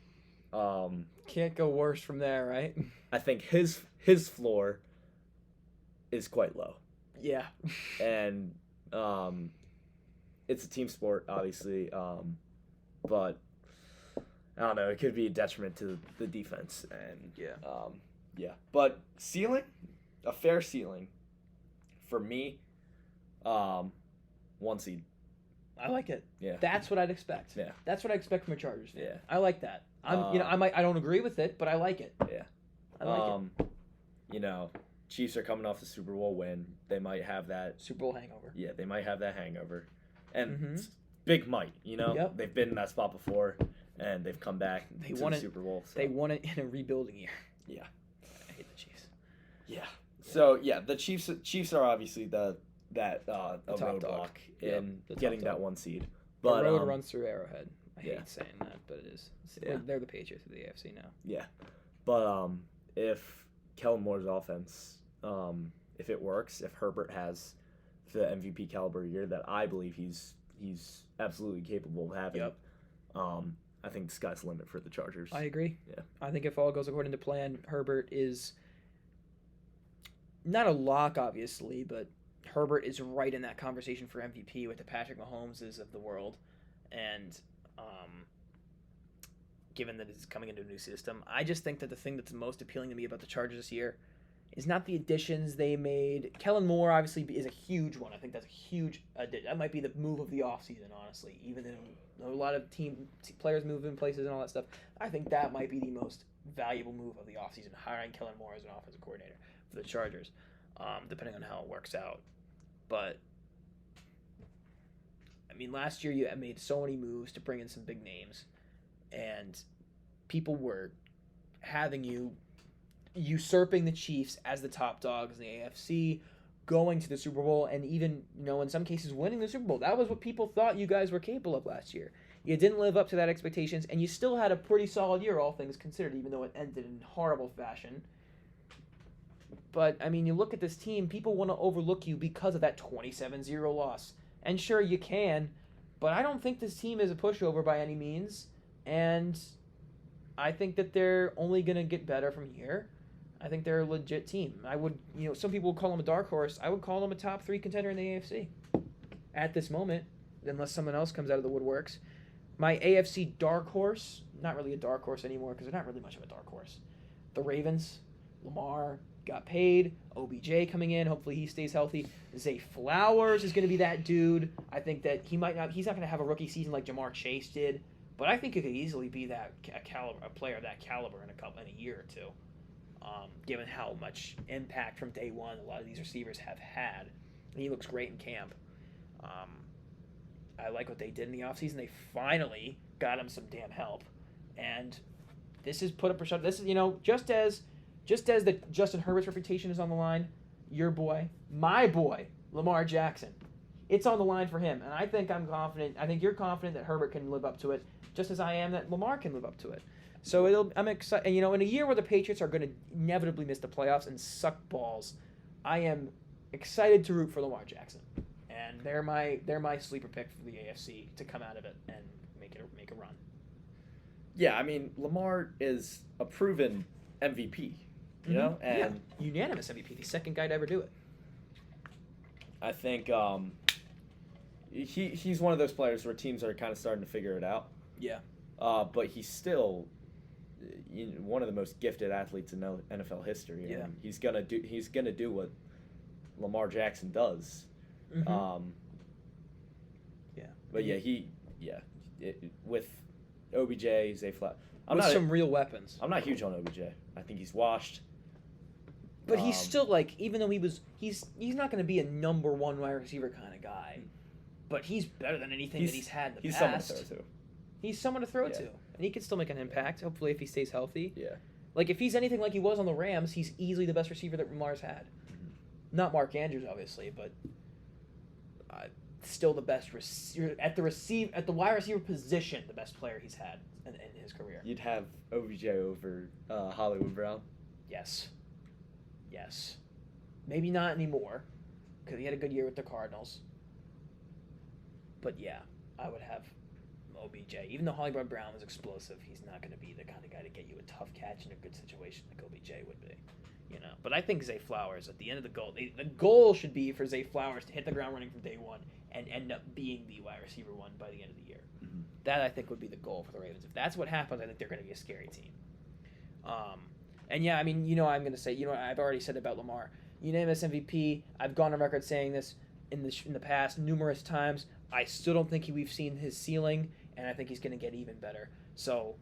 Can't go worse from there, right? I think his floor is quite low, Yeah. and it's a team sport, obviously, but I don't know. It could be a detriment to the defense, and yeah. But ceiling, a fair ceiling, for me, 1 seed. I like it. Yeah. That's what I'd expect. Yeah. That's what I expect from a Chargers fan. Yeah. I like that. I don't agree with it, but I like it. Yeah. I like it. You know, Chiefs are coming off the Super Bowl win. They might have that Super Bowl hangover. Yeah, they might have that hangover, and big might. You know, Yep. They've been in that spot before, and they've come back to the Super Bowl. So. They won it in a rebuilding year. Yeah. I hate the Chiefs. Yeah. So yeah, the Chiefs are obviously a roadblock in getting that 1 seed. But the road runs through Arrowhead. I hate saying that, but it is. They're the Patriots of the AFC now. Yeah, but if Kellen Moore's offense, if it works, if Herbert has the MVP caliber year that I believe he's absolutely capable of having, I think the sky's the limit for the Chargers. I agree. Yeah, I think if all goes according to plan, Herbert is not a lock, obviously, but Herbert is right in that conversation for MVP with the Patrick Mahomeses of the world, and given that it's coming into a new system, I just think that the thing that's most appealing to me about the Chargers this year is not the additions they made. Kellen Moore obviously is a huge one. I think that's a huge addition. That might be the move of the offseason, honestly. Even though a lot of players move in places and all that stuff, I think that might be the most valuable move of the offseason, hiring Kellen Moore as an offensive coordinator for the Chargers, depending on how it works out. But, I mean, last year you made so many moves to bring in some big names, and people were having you usurping the Chiefs as the top dogs in the AFC, going to the Super Bowl, and even, in some cases winning the Super Bowl. That was what people thought you guys were capable of last year. You didn't live up to that expectations, and you still had a pretty solid year, all things considered, even though it ended in horrible fashion. But, I mean, you look at this team, people want to overlook you because of that 27-0 loss. And sure, you can, but I don't think this team is a pushover by any means, and I think that they're only going to get better from here. I think they're a legit team. I would, some people would call them a dark horse. I would call them a top 3 contender in the AFC at this moment, unless someone else comes out of the woodworks. My AFC dark horse, not really a dark horse anymore because they're not really much of a dark horse. The Ravens, Lamar got paid, OBJ coming in, hopefully he stays healthy. Zay Flowers is going to be that dude. I think that he's not going to have a rookie season like Jamar Chase did, but I think he could easily be a player of that caliber in a year or two. Given how much impact from day one a lot of these receivers have had. And he looks great in camp. I like what they did in the offseason. They finally got him some damn help. And this is put up for this is, just as the Justin Herbert's reputation is on the line, your boy, my boy, Lamar Jackson. It's on the line for him. And I think I'm confident. I think you're confident that Herbert can live up to it, just as I am that Lamar can live up to it. So I'm excited. And, in a year where the Patriots are going to inevitably miss the playoffs and suck balls, I am excited to root for Lamar Jackson. And they're my sleeper pick for the AFC to come out of it and make a run. Yeah, I mean, Lamar is a proven MVP, and unanimous MVP, the second guy to ever do it. I think he's one of those players where teams are kind of starting to figure it out. Yeah. But he's still one of the most gifted athletes in NFL history. Yeah. And he's gonna do what Lamar Jackson does. Mm-hmm. But with OBJ, Zay Flowers, some real weapons. I'm not huge on OBJ. I think he's washed. But he's still even though he's not going to be a number one wide receiver kind of guy, but he's better than anything that he's had in the past. He's someone to throw to, and he can still make an impact. Hopefully, if he stays healthy. Yeah. If he's anything like he was on the Rams, he's easily the best receiver that Lamar's had. Mm-hmm. Not Mark Andrews, obviously, but still the best at the wide receiver position, the best player he's had in his career. You'd have OBJ over Hollywood Brown. Yes. Maybe not anymore, because he had a good year with the Cardinals. But yeah, I would have OBJ. Even though Hollywood Brown was explosive, he's not going to be the kind of guy to get you a tough catch in a good situation like OBJ would be. But I think Zay Flowers at the end of the goal should be for Zay Flowers to hit the ground running from day one and end up being the wide receiver one by the end of the year. Mm-hmm. That I think would be the goal for the Ravens. If that's what happens, I think they're going to be a scary team. And yeah, I mean, I'm going to say, I've already said about Lamar. Unanimous MVP. I've gone on record saying this in the past numerous times. I still don't think we've seen his ceiling, and I think he's going to get even better. So,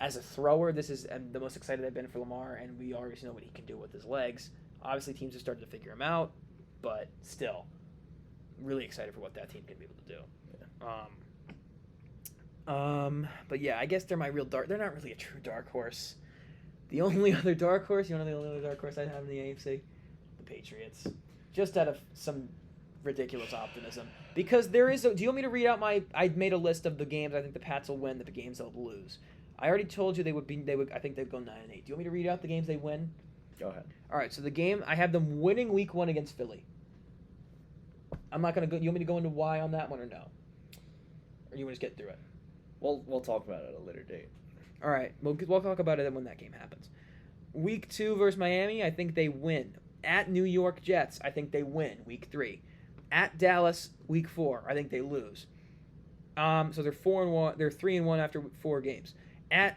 as a thrower, this is the most excited I've been for Lamar, and we already know what he can do with his legs. Obviously, teams have started to figure him out, but still, really excited for what that team can be able to do. Yeah. But yeah, I guess they're my real dark. They're not really a true dark horse. The only other dark horse, the only other dark horse I have in the AFC, the Patriots. Just out of some ridiculous optimism, because there is. Do you want me to read out I made a list of the games I think the Pats will win, the games they'll lose. I already told you they would. I think they'd go 9-8. Do you want me to read out the games they win? Go ahead. All right. So the game I have them winning Week 1 against Philly. I'm not gonna go. You want me to go into why on that one or no? Or you want to just get through it? We'll talk about it at a later date. All right. We'll talk about it when that game happens. Week 2 versus Miami, I think they win. At New York Jets, I think they win. Week 3. At Dallas, Week 4, I think they lose. So they're 4-1. They're 3-1 after 4 games. At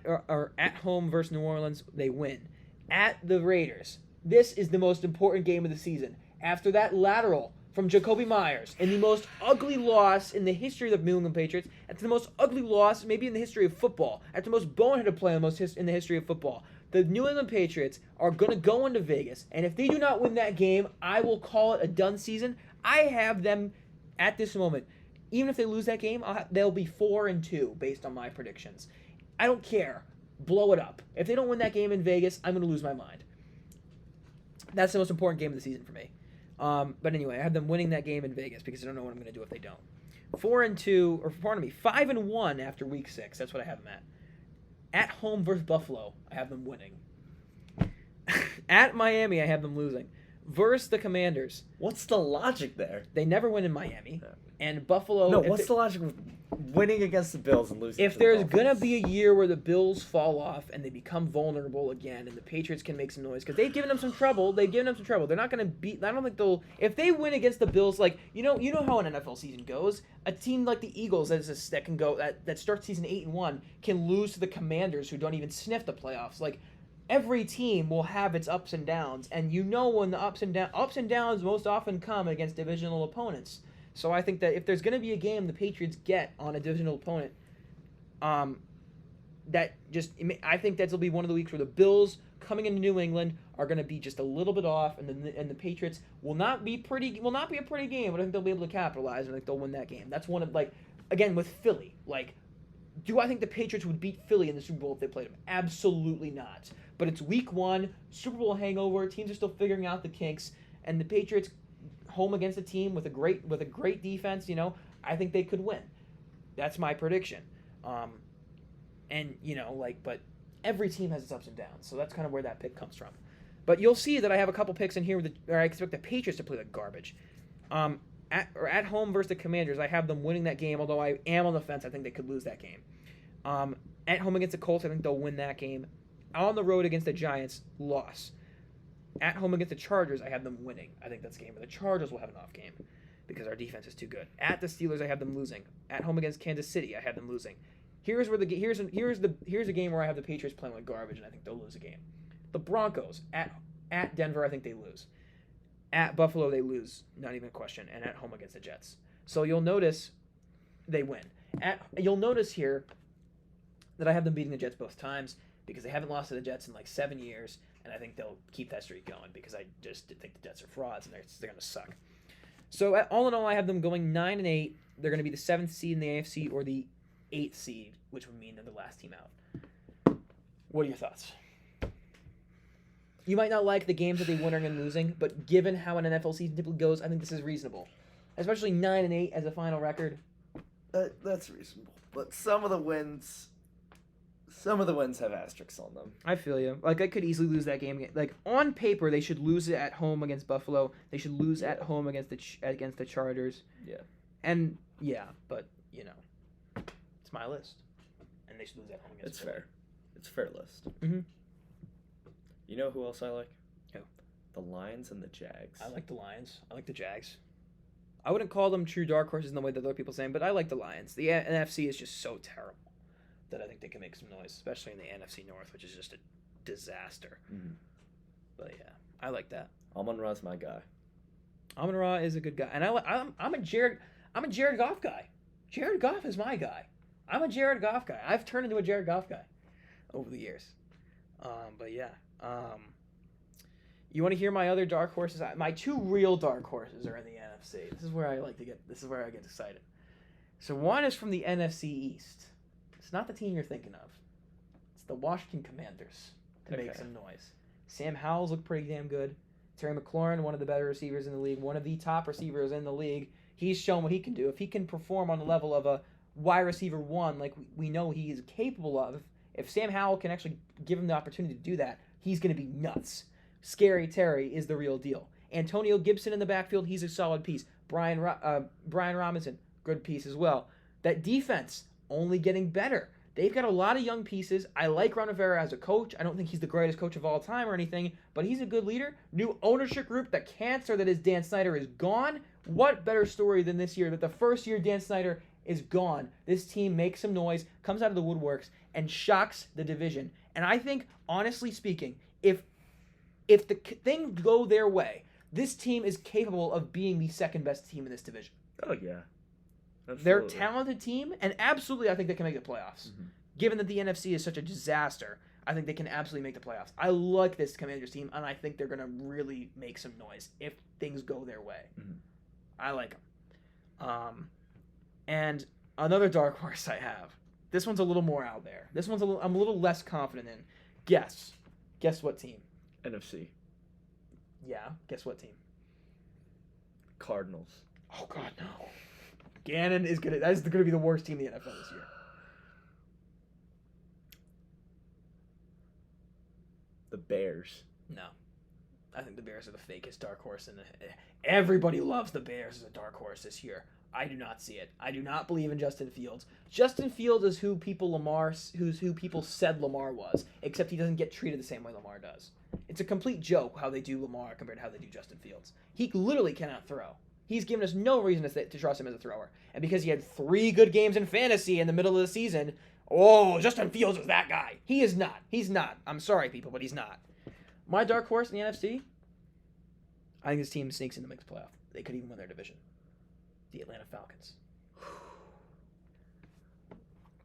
home versus New Orleans, they win. At the Raiders, this is the most important game of the season. After that lateral from Jacoby Myers in the most ugly loss in the history of the New England Patriots, that's the most ugly loss maybe in the history of football. That's the most boneheaded play in the history of football. The New England Patriots are going to go into Vegas, and if they do not win that game, I will call it a done season. I have them at this moment. Even if they lose that game, they'll be 4-2 based on my predictions. I don't care. Blow it up. If they don't win that game in Vegas, I'm going to lose my mind. That's the most important game of the season for me. But anyway, I have them winning that game in Vegas because I don't know what I'm going to do if they don't. 5-1 after Week 6. That's what I have them at. At home versus Buffalo, I have them winning. At Miami, I have them losing. Versus the Commanders. What's the logic there? They never win in Miami. And Buffalo... No, what's the logic of winning against the Bills and losing if to there's the going to be a year where the Bills fall off and they become vulnerable again and the Patriots can make some noise, because they've given them some trouble. They're not going to beat... I don't think they'll... If they win against the Bills, like, you know how an NFL season goes? A team like the Eagles that can go... That starts season 8-1 can lose to the Commanders who don't even sniff the playoffs. Like, every team will have its ups and downs, and when the ups and downs most often come against divisional opponents. So I think that if there's going to be a game the Patriots get on a divisional opponent, I think that'll be one of the weeks where the Bills coming into New England are going to be just a little bit off, and the Patriots will not be a pretty game, but I think they'll be able to capitalize, and I think they'll win that game. That's one of, like, again with Philly, like, do I think the Patriots would beat Philly in the Super Bowl if they played them? Absolutely not. But it's Week 1, Super Bowl hangover. Teams are still figuring out the kinks, and the Patriots home against a team with a great defense. I think they could win. That's my prediction. But every team has its ups and downs, so that's kind of where that pick comes from. But you'll see that I have a couple picks in here where I expect the Patriots to play like garbage. At home versus the Commanders, I have them winning that game, although I am on the fence. I think they could lose that game. At home against the Colts, I think they'll win that game. On the road against the Giants, loss. At home against the Chargers, I have them winning. I think that's the game where the Chargers will have an off game because our defense is too good. At the Steelers, I have them losing. At home against Kansas City, I have them losing. Here's a game where I have the Patriots playing like garbage, and I think they'll lose a game. The Broncos at Denver, I think they lose. At Buffalo, they lose, not even a question. And at home against the Jets, so you'll notice they win. You'll notice here that I have them beating the Jets both times because they haven't lost to the Jets in like 7 years. And I think they'll keep that streak going because I just think the Jets are frauds and they're going to suck. So all in all, I have them going 9-8. They're going to be the 7th seed in the AFC or the 8th seed, which would mean they're the last team out. What are your thoughts? You might not like the games that they winning and losing, but given how an NFL season typically goes, I think this is reasonable. Especially 9-8 as a final record. That's reasonable. But some of the wins have asterisks on them. I feel you. Like, I could easily lose that game. Like, on paper, they should lose it at home against Buffalo. They should lose at home against the Chargers. Yeah. And, yeah, but, it's my list. And they should lose at home against It's Philly. fair. It's a fair list. Mm-hmm. You know who else I like? Who? The Lions and the Jags. I like the Lions. I like the Jags. I wouldn't call them true dark horses in the way that other people are saying, but I like the Lions. The NFC is just so terrible that I think they can make some noise, especially in the NFC North, which is just a disaster. Mm-hmm. But yeah, I like that. Amon-Ra's my guy. Amon-Ra is a good guy, and I'm a Jared Goff guy. Jared Goff is my guy. I'm a Jared Goff guy. I've turned into a Jared Goff guy over the years. But yeah. You want to hear my other dark horses? My two real dark horses are in the NFC. This is where I get excited. So one is from the NFC East. It's not the team you're thinking of. It's the Washington Commanders to make some noise. Sam Howell's looked pretty damn good. Terry McLaurin, one of the better receivers in the league, one of the top receivers in the league. He's shown what he can do. If he can perform on the level of a wide receiver one, like we know he is capable of, if Sam Howell can actually give him the opportunity to do that, he's going to be nuts. Scary Terry is the real deal. Antonio Gibson in the backfield, he's a solid piece. Brian Robinson, good piece as well. That defense, only getting better. They've got a lot of young pieces. I like Ron Rivera as a coach. I don't think he's the greatest coach of all time or anything, but he's a good leader. New ownership group. The cancer that is Dan Snyder is gone. What better story than this year that the first year Dan Snyder is gone, this team makes some noise, comes out of the woodworks, and shocks the division. And I think, honestly speaking, if the things go their way, this team is capable of being the second best team in this division. Oh, yeah. Absolutely. They're a talented team, and absolutely I think they can make the playoffs. Mm-hmm. Given that the NFC is such a disaster, I think they can absolutely make the playoffs. I like this Commanders team, and I think they're going to really make some noise if things go their way. Mm-hmm. I like them. And another dark horse I have. This one's a little more out there. This one's I'm a little less confident in. Guess what team? NFC. Yeah, guess what team? Cardinals. Oh God, no. Gannon is that's gonna be the worst team in the NFL this year. The Bears. No. I think the Bears are the fakest dark horse everybody loves the Bears as a dark horse this year. I do not see it. I do not believe in Justin Fields. Justin Fields is who people said Lamar was, except he doesn't get treated the same way Lamar does. It's a complete joke how they do Lamar compared to how they do Justin Fields. He literally cannot throw. He's given us no reason to trust him as a thrower. And because he had 3 good games in fantasy in the middle of the season, Justin Fields is that guy. He is not. He's not. I'm sorry, people, but he's not. My dark horse in the NFC, I think this team sneaks in to make the playoff. They could even win their division. The Atlanta Falcons.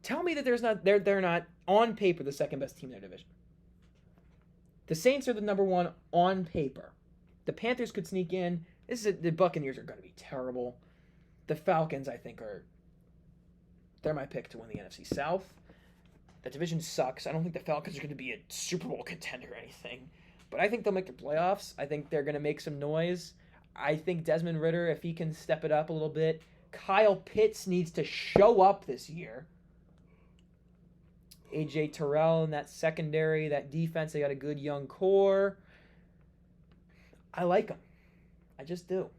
Tell me that they're not on paper the second best team in their division. The Saints are the number one on paper. The Panthers could sneak in. The Buccaneers are going to be terrible. The Falcons, I think, they're my pick to win the NFC South. The division sucks. I don't think the Falcons are going to be a Super Bowl contender or anything. But I think they'll make the playoffs. I think they're going to make some noise. I think Desmond Ridder, if he can step it up a little bit. Kyle Pitts needs to show up this year. A.J. Terrell in that secondary, that defense, they got a good young core. I like them. I just do.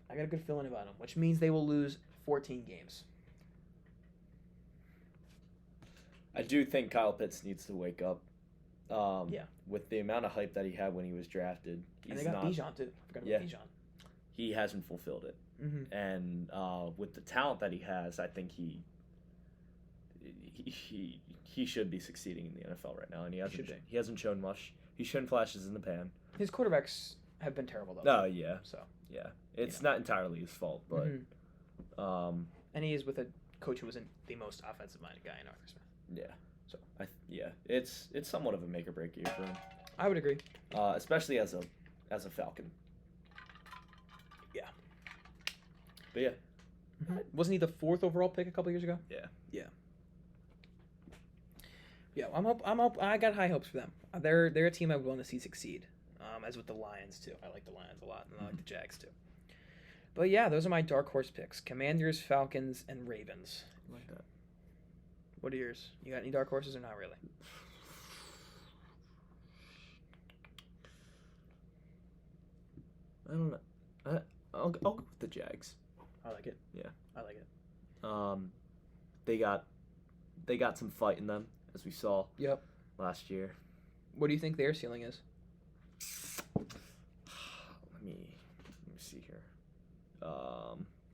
I got a good feeling about them, which means they will lose 14 games. I do think Kyle Pitts needs to wake up. Yeah. With the amount of hype that he had when he was drafted. And they got Bijan, too. I forgot about Bijan. He hasn't fulfilled it. Mm-hmm. And with the talent that he has, I think he should be succeeding in the NFL right now. And he hasn't shown much. He's shown flashes in the pan. His quarterbacks have been terrible, though. Oh, yeah. So yeah. It's not entirely his fault, but... Mm-hmm. And he is with a coach who wasn't the most offensive-minded guy in Arthur Smith. Yeah. So it's somewhat of a make or break year for him. I would agree. Especially as a Falcon. Yeah. But yeah. Mm-hmm. Wasn't he the 4th overall pick a couple years ago? Yeah. Yeah. Yeah, I got high hopes for them. They're a team I would want to see succeed. As with the Lions too. I like the Lions a lot, and I like the Jags too. But yeah, those are my dark horse picks: Commanders, Falcons, and Ravens. I like that. What are yours? You got any dark horses or not really? I don't know. I'll go with the Jags. I like it. Yeah. I like it. They got they got some fight in them, as we saw Yep. last year. What do you think their ceiling is? Let me see here.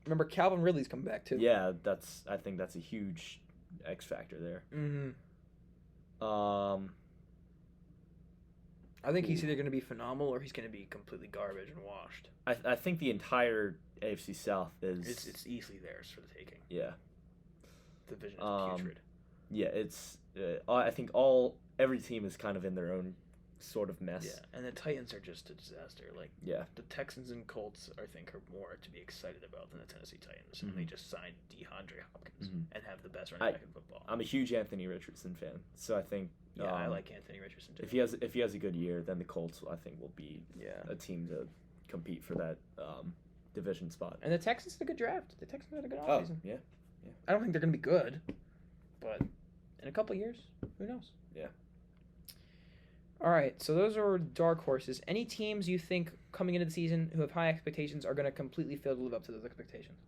Remember, Calvin Ridley's coming back too. Yeah, I think that's a huge X factor there. Mm-hmm. I think he's either going to be phenomenal or he's going to be completely garbage and washed. I think the entire AFC South is It's easily theirs for the taking. yeah. The division is putrid. Yeah, it's I think every team is kind of in their own sort of mess. Yeah, and the Titans are just a disaster. Like Yeah. the Texans and Colts, I think, are more to be excited about than the Tennessee Titans. And they just signed DeAndre Hopkins and have the best running back in football. I'm a huge Anthony Richardson fan, so I think I like Anthony Richardson too. if he has a good year, then the Colts I think will be a team to compete for that division spot. And the Texans had a good draft. The Texans had a good offseason. Yeah. I don't think they're going to be good, but in a couple of years, who knows? Yeah. All right, so those are dark horses. Any teams you think coming into the season who have high expectations are going to completely fail to live up to those expectations?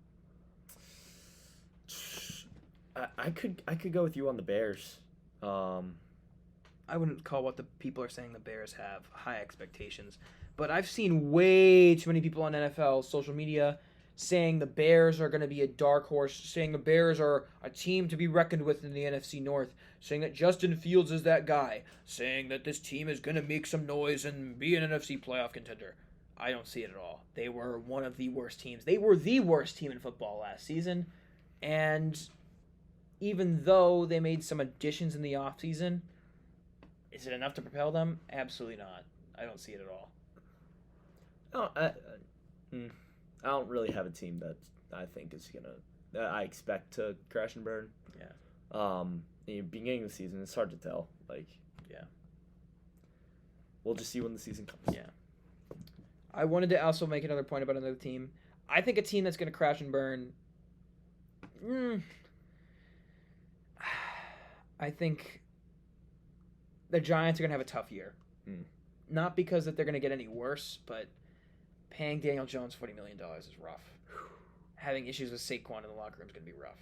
I could go with you on the Bears. I wouldn't call what the people are saying the Bears have high expectations, but I've seen way too many people on NFL social media saying the Bears are going to be a dark horse, saying the Bears are a team to be reckoned with in the NFC North, saying that Justin Fields is that guy, saying that this team is going to make some noise and be an NFC playoff contender. I don't see it at all. They were one of the worst teams. They were the worst team in football last season, and even though they made some additions in the offseason, is it enough to propel them? Absolutely not. I don't see it at all. No, I don't really have a team that I think is I expect to crash and burn. Yeah. The beginning of the season, it's hard to tell. Yeah. We'll just see when the season comes. Yeah. I wanted to also make another point about another team. I think a team that's going to crash and burn. I think the Giants are going to have a tough year. Not because that they're going to get any worse, but paying Daniel Jones $40 million is rough. Having issues with Saquon in the locker room is going to be rough.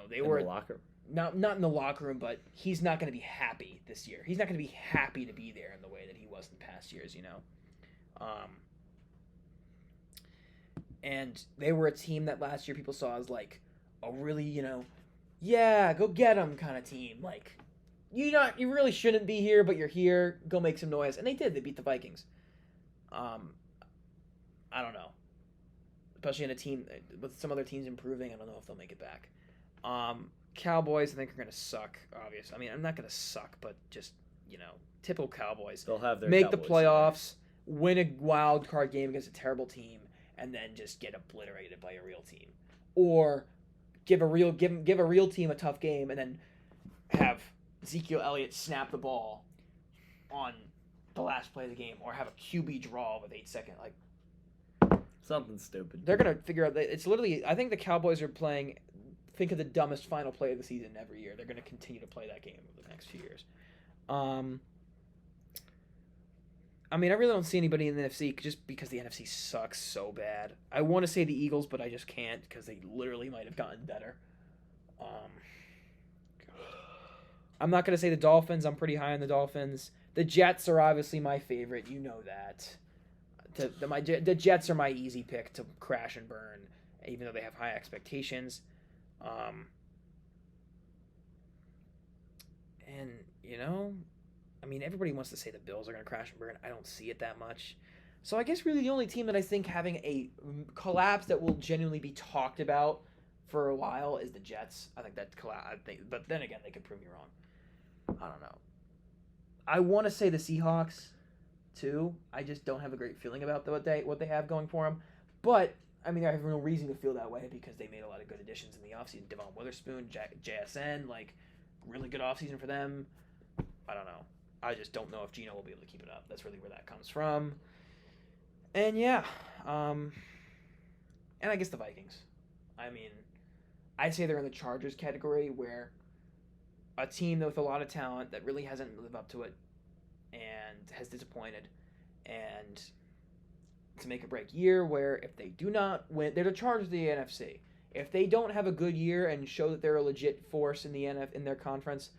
They were in the locker room. Not in the locker room, but he's not going to be happy this year. He's not going to be happy to be there in the way that he was in past years. And they were a team that last year people saw as like a really yeah, go get him kind of team. Like you really shouldn't be here, but you're here. Go make some noise, and they did. They beat the Vikings. I don't know. Especially in a team with some other teams improving, I don't know if they'll make it back. Cowboys, I think, are going to suck, obviously. I mean, I'm not going to suck, but just, typical Cowboys. They'll have their make Cowboys the playoffs, win a wild card game against a terrible team, and then just get obliterated by a real team. Or give a real team a tough game, and then have Ezekiel Elliott snap the ball on the last play of the game, or have a QB draw with 8 seconds. Something stupid. They're going to figure out that it's literally, I think the Cowboys are playing, think of the dumbest final play of the season every year. They're going to continue to play that game over the next few years. I really don't see anybody in the NFC just because the NFC sucks so bad. I want to say the Eagles, but I just can't because they literally might have gotten better. I'm not going to say the Dolphins. I'm pretty high on the Dolphins. The Jets are obviously my favorite. You know that. The Jets are my easy pick to crash and burn, even though they have high expectations. Everybody wants to say the Bills are going to crash and burn. I don't see it that much. So I guess really the only team that I think having a collapse that will genuinely be talked about for a while is the Jets. I think that collapse. But then again, they could prove me wrong. I don't know. I want to say the Seahawks too. I just don't have a great feeling about what they have going for them. But I have no reason to feel that way because they made a lot of good additions in the offseason. Devon Witherspoon, JSN, really good offseason for them. I don't know. I just don't know if Geno will be able to keep it up. That's really where that comes from. And yeah, and I guess the Vikings. I'd say they're in the Chargers category where a team with a lot of talent that really hasn't lived up to it and has disappointed, and to make a break year where if they do not win, they're the Chargers of the NFC. If they don't have a good year and show that they're a legit force in in their conference,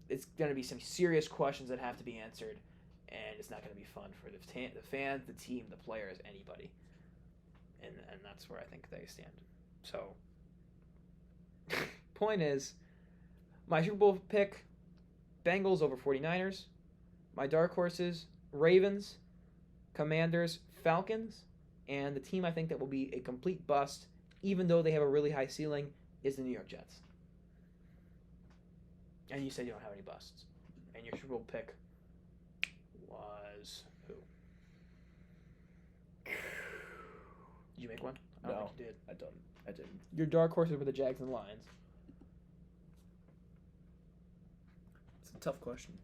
it's going to be some serious questions that have to be answered, and it's not going to be fun for the fans, the team, the players, anybody. And that's where I think they stand. So, point is, my Super Bowl pick, Bengals over 49ers. My dark horses, Ravens, Commanders, Falcons. And the team I think that will be a complete bust, even though they have a really high ceiling, is the New York Jets. And you said you don't have any busts. And your Super Bowl pick was who? Did you make one? I don't think you did. I didn't. Your dark horses were the Jags and Lions. It's a tough question.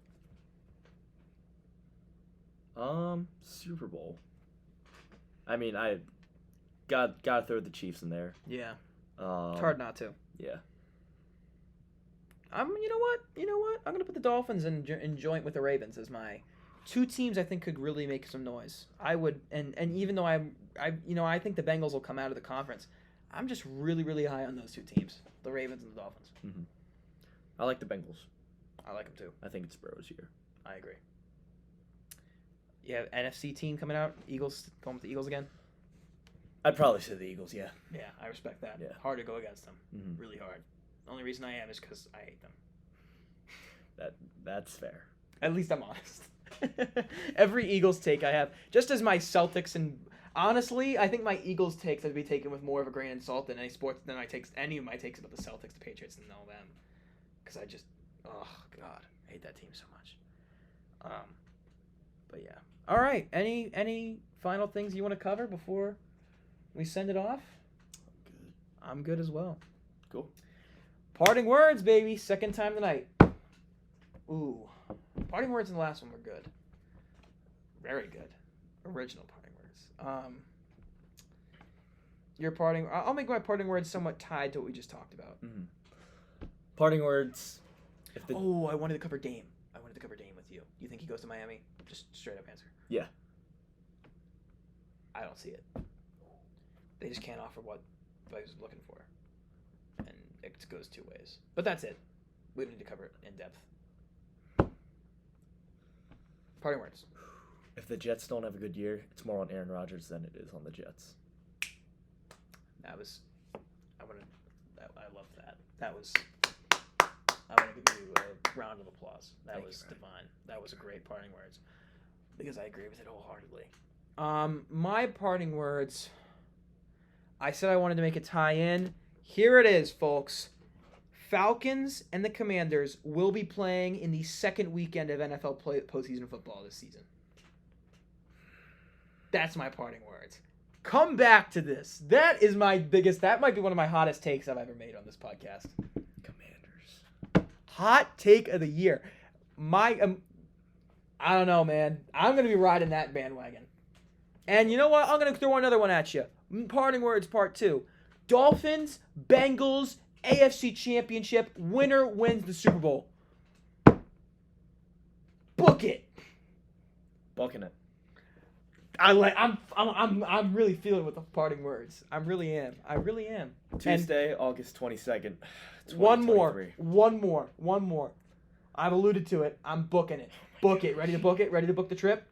Super Bowl. I mean, I gotta throw the Chiefs in there. Yeah. It's hard not to. Yeah. You know what? I'm gonna put the Dolphins in joint with the Ravens as my two teams I think could really make some noise. I would, and even though I think the Bengals will come out of the conference, I'm just really, really high on those two teams, the Ravens and the Dolphins. Mm-hmm. I like the Bengals. I like them too. I think it's Burrow's year. I agree. Yeah, NFC team coming out. Eagles going with the Eagles again. I'd probably say the Eagles. Yeah. Yeah, I respect that. Yeah. Hard to go against them. Mm-hmm. Really hard. The only reason I am is because I hate them. That's fair. At least I'm honest. Every Eagles take I have, just as my Celtics, and honestly, I think my Eagles takes have to be taken with more of a grain of salt than any of my takes about the Celtics, the Patriots, and all them. Because I just, oh God, I hate that team so much. But yeah. All right. Any final things you want to cover before we send it off? Good. I'm good as well. Cool. Parting words, baby. Second time tonight. Ooh. Parting words in the last one were good. Very good. Original parting words. Your parting... I'll make my parting words somewhat tied to what we just talked about. Mm-hmm. Parting words. I wanted to cover Dame. I wanted to cover Dame with you. You think he goes to Miami? Just straight up answer. Yeah. I don't see it. They just can't offer what I was looking for. And it goes two ways. But that's it. We don't need to cover it in depth. Parting words. If the Jets don't have a good year, it's more on Aaron Rodgers than it is on the Jets. I love that. I want to give you a round of applause. That was divine. That was a great parting words. Because I agree with it wholeheartedly. My parting words, I said I wanted to make a tie-in. Here it is, folks. Falcons and the Commanders will be playing in the second weekend of NFL postseason football this season. That's my parting words. Come back to this. That might be one of my hottest takes I've ever made on this podcast. Commanders. Hot take of the year. I don't know, man. I'm going to be riding that bandwagon. And you know what? I'm going to throw another one at you. Parting words, part 2. Dolphins, Bengals, AFC Championship. Winner wins the Super Bowl. Book it. Booking it. I'm really feeling with the parting words. I really am. Tuesday, August 22nd. One more. I've alluded to it. I'm booking it. Book it. Ready to book it? Ready to book the trip?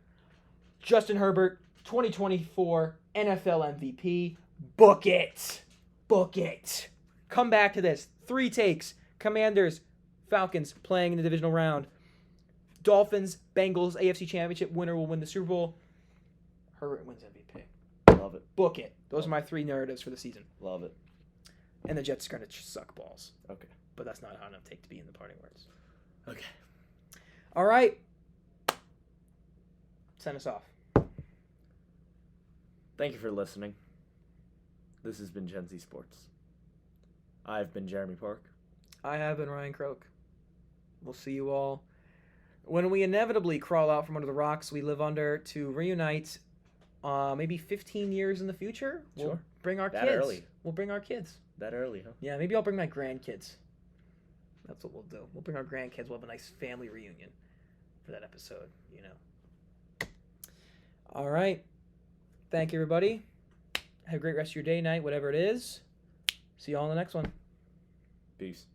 Justin Herbert, 2024 NFL MVP. Book it. Book it. Come back to this. 3 takes. Commanders, Falcons playing in the divisional round. Dolphins, Bengals, AFC Championship. Winner will win the Super Bowl. Herbert wins MVP. Love it. Book it. Those are my 3 narratives for the season. Love it. And the Jets are going to suck balls. Okay. But that's not a hot enough take to be in the parting words. Okay. All right. Send us off. Thank you for listening. This has been Gen Z Sports. I've been Jeremy Park. I have been Ryan Croak. We'll see you all when we inevitably crawl out from under the rocks we live under to reunite maybe 15 years in the future. Sure. We'll bring our That kids. early. We'll bring our kids. That early, huh? Yeah, maybe I'll bring my grandkids. That's what we'll do. We'll bring our grandkids. We'll have a nice family reunion for that episode, you know. All right. Thank you, everybody. Have a great rest of your day, night, whatever it is. See y'all in the next one. Peace.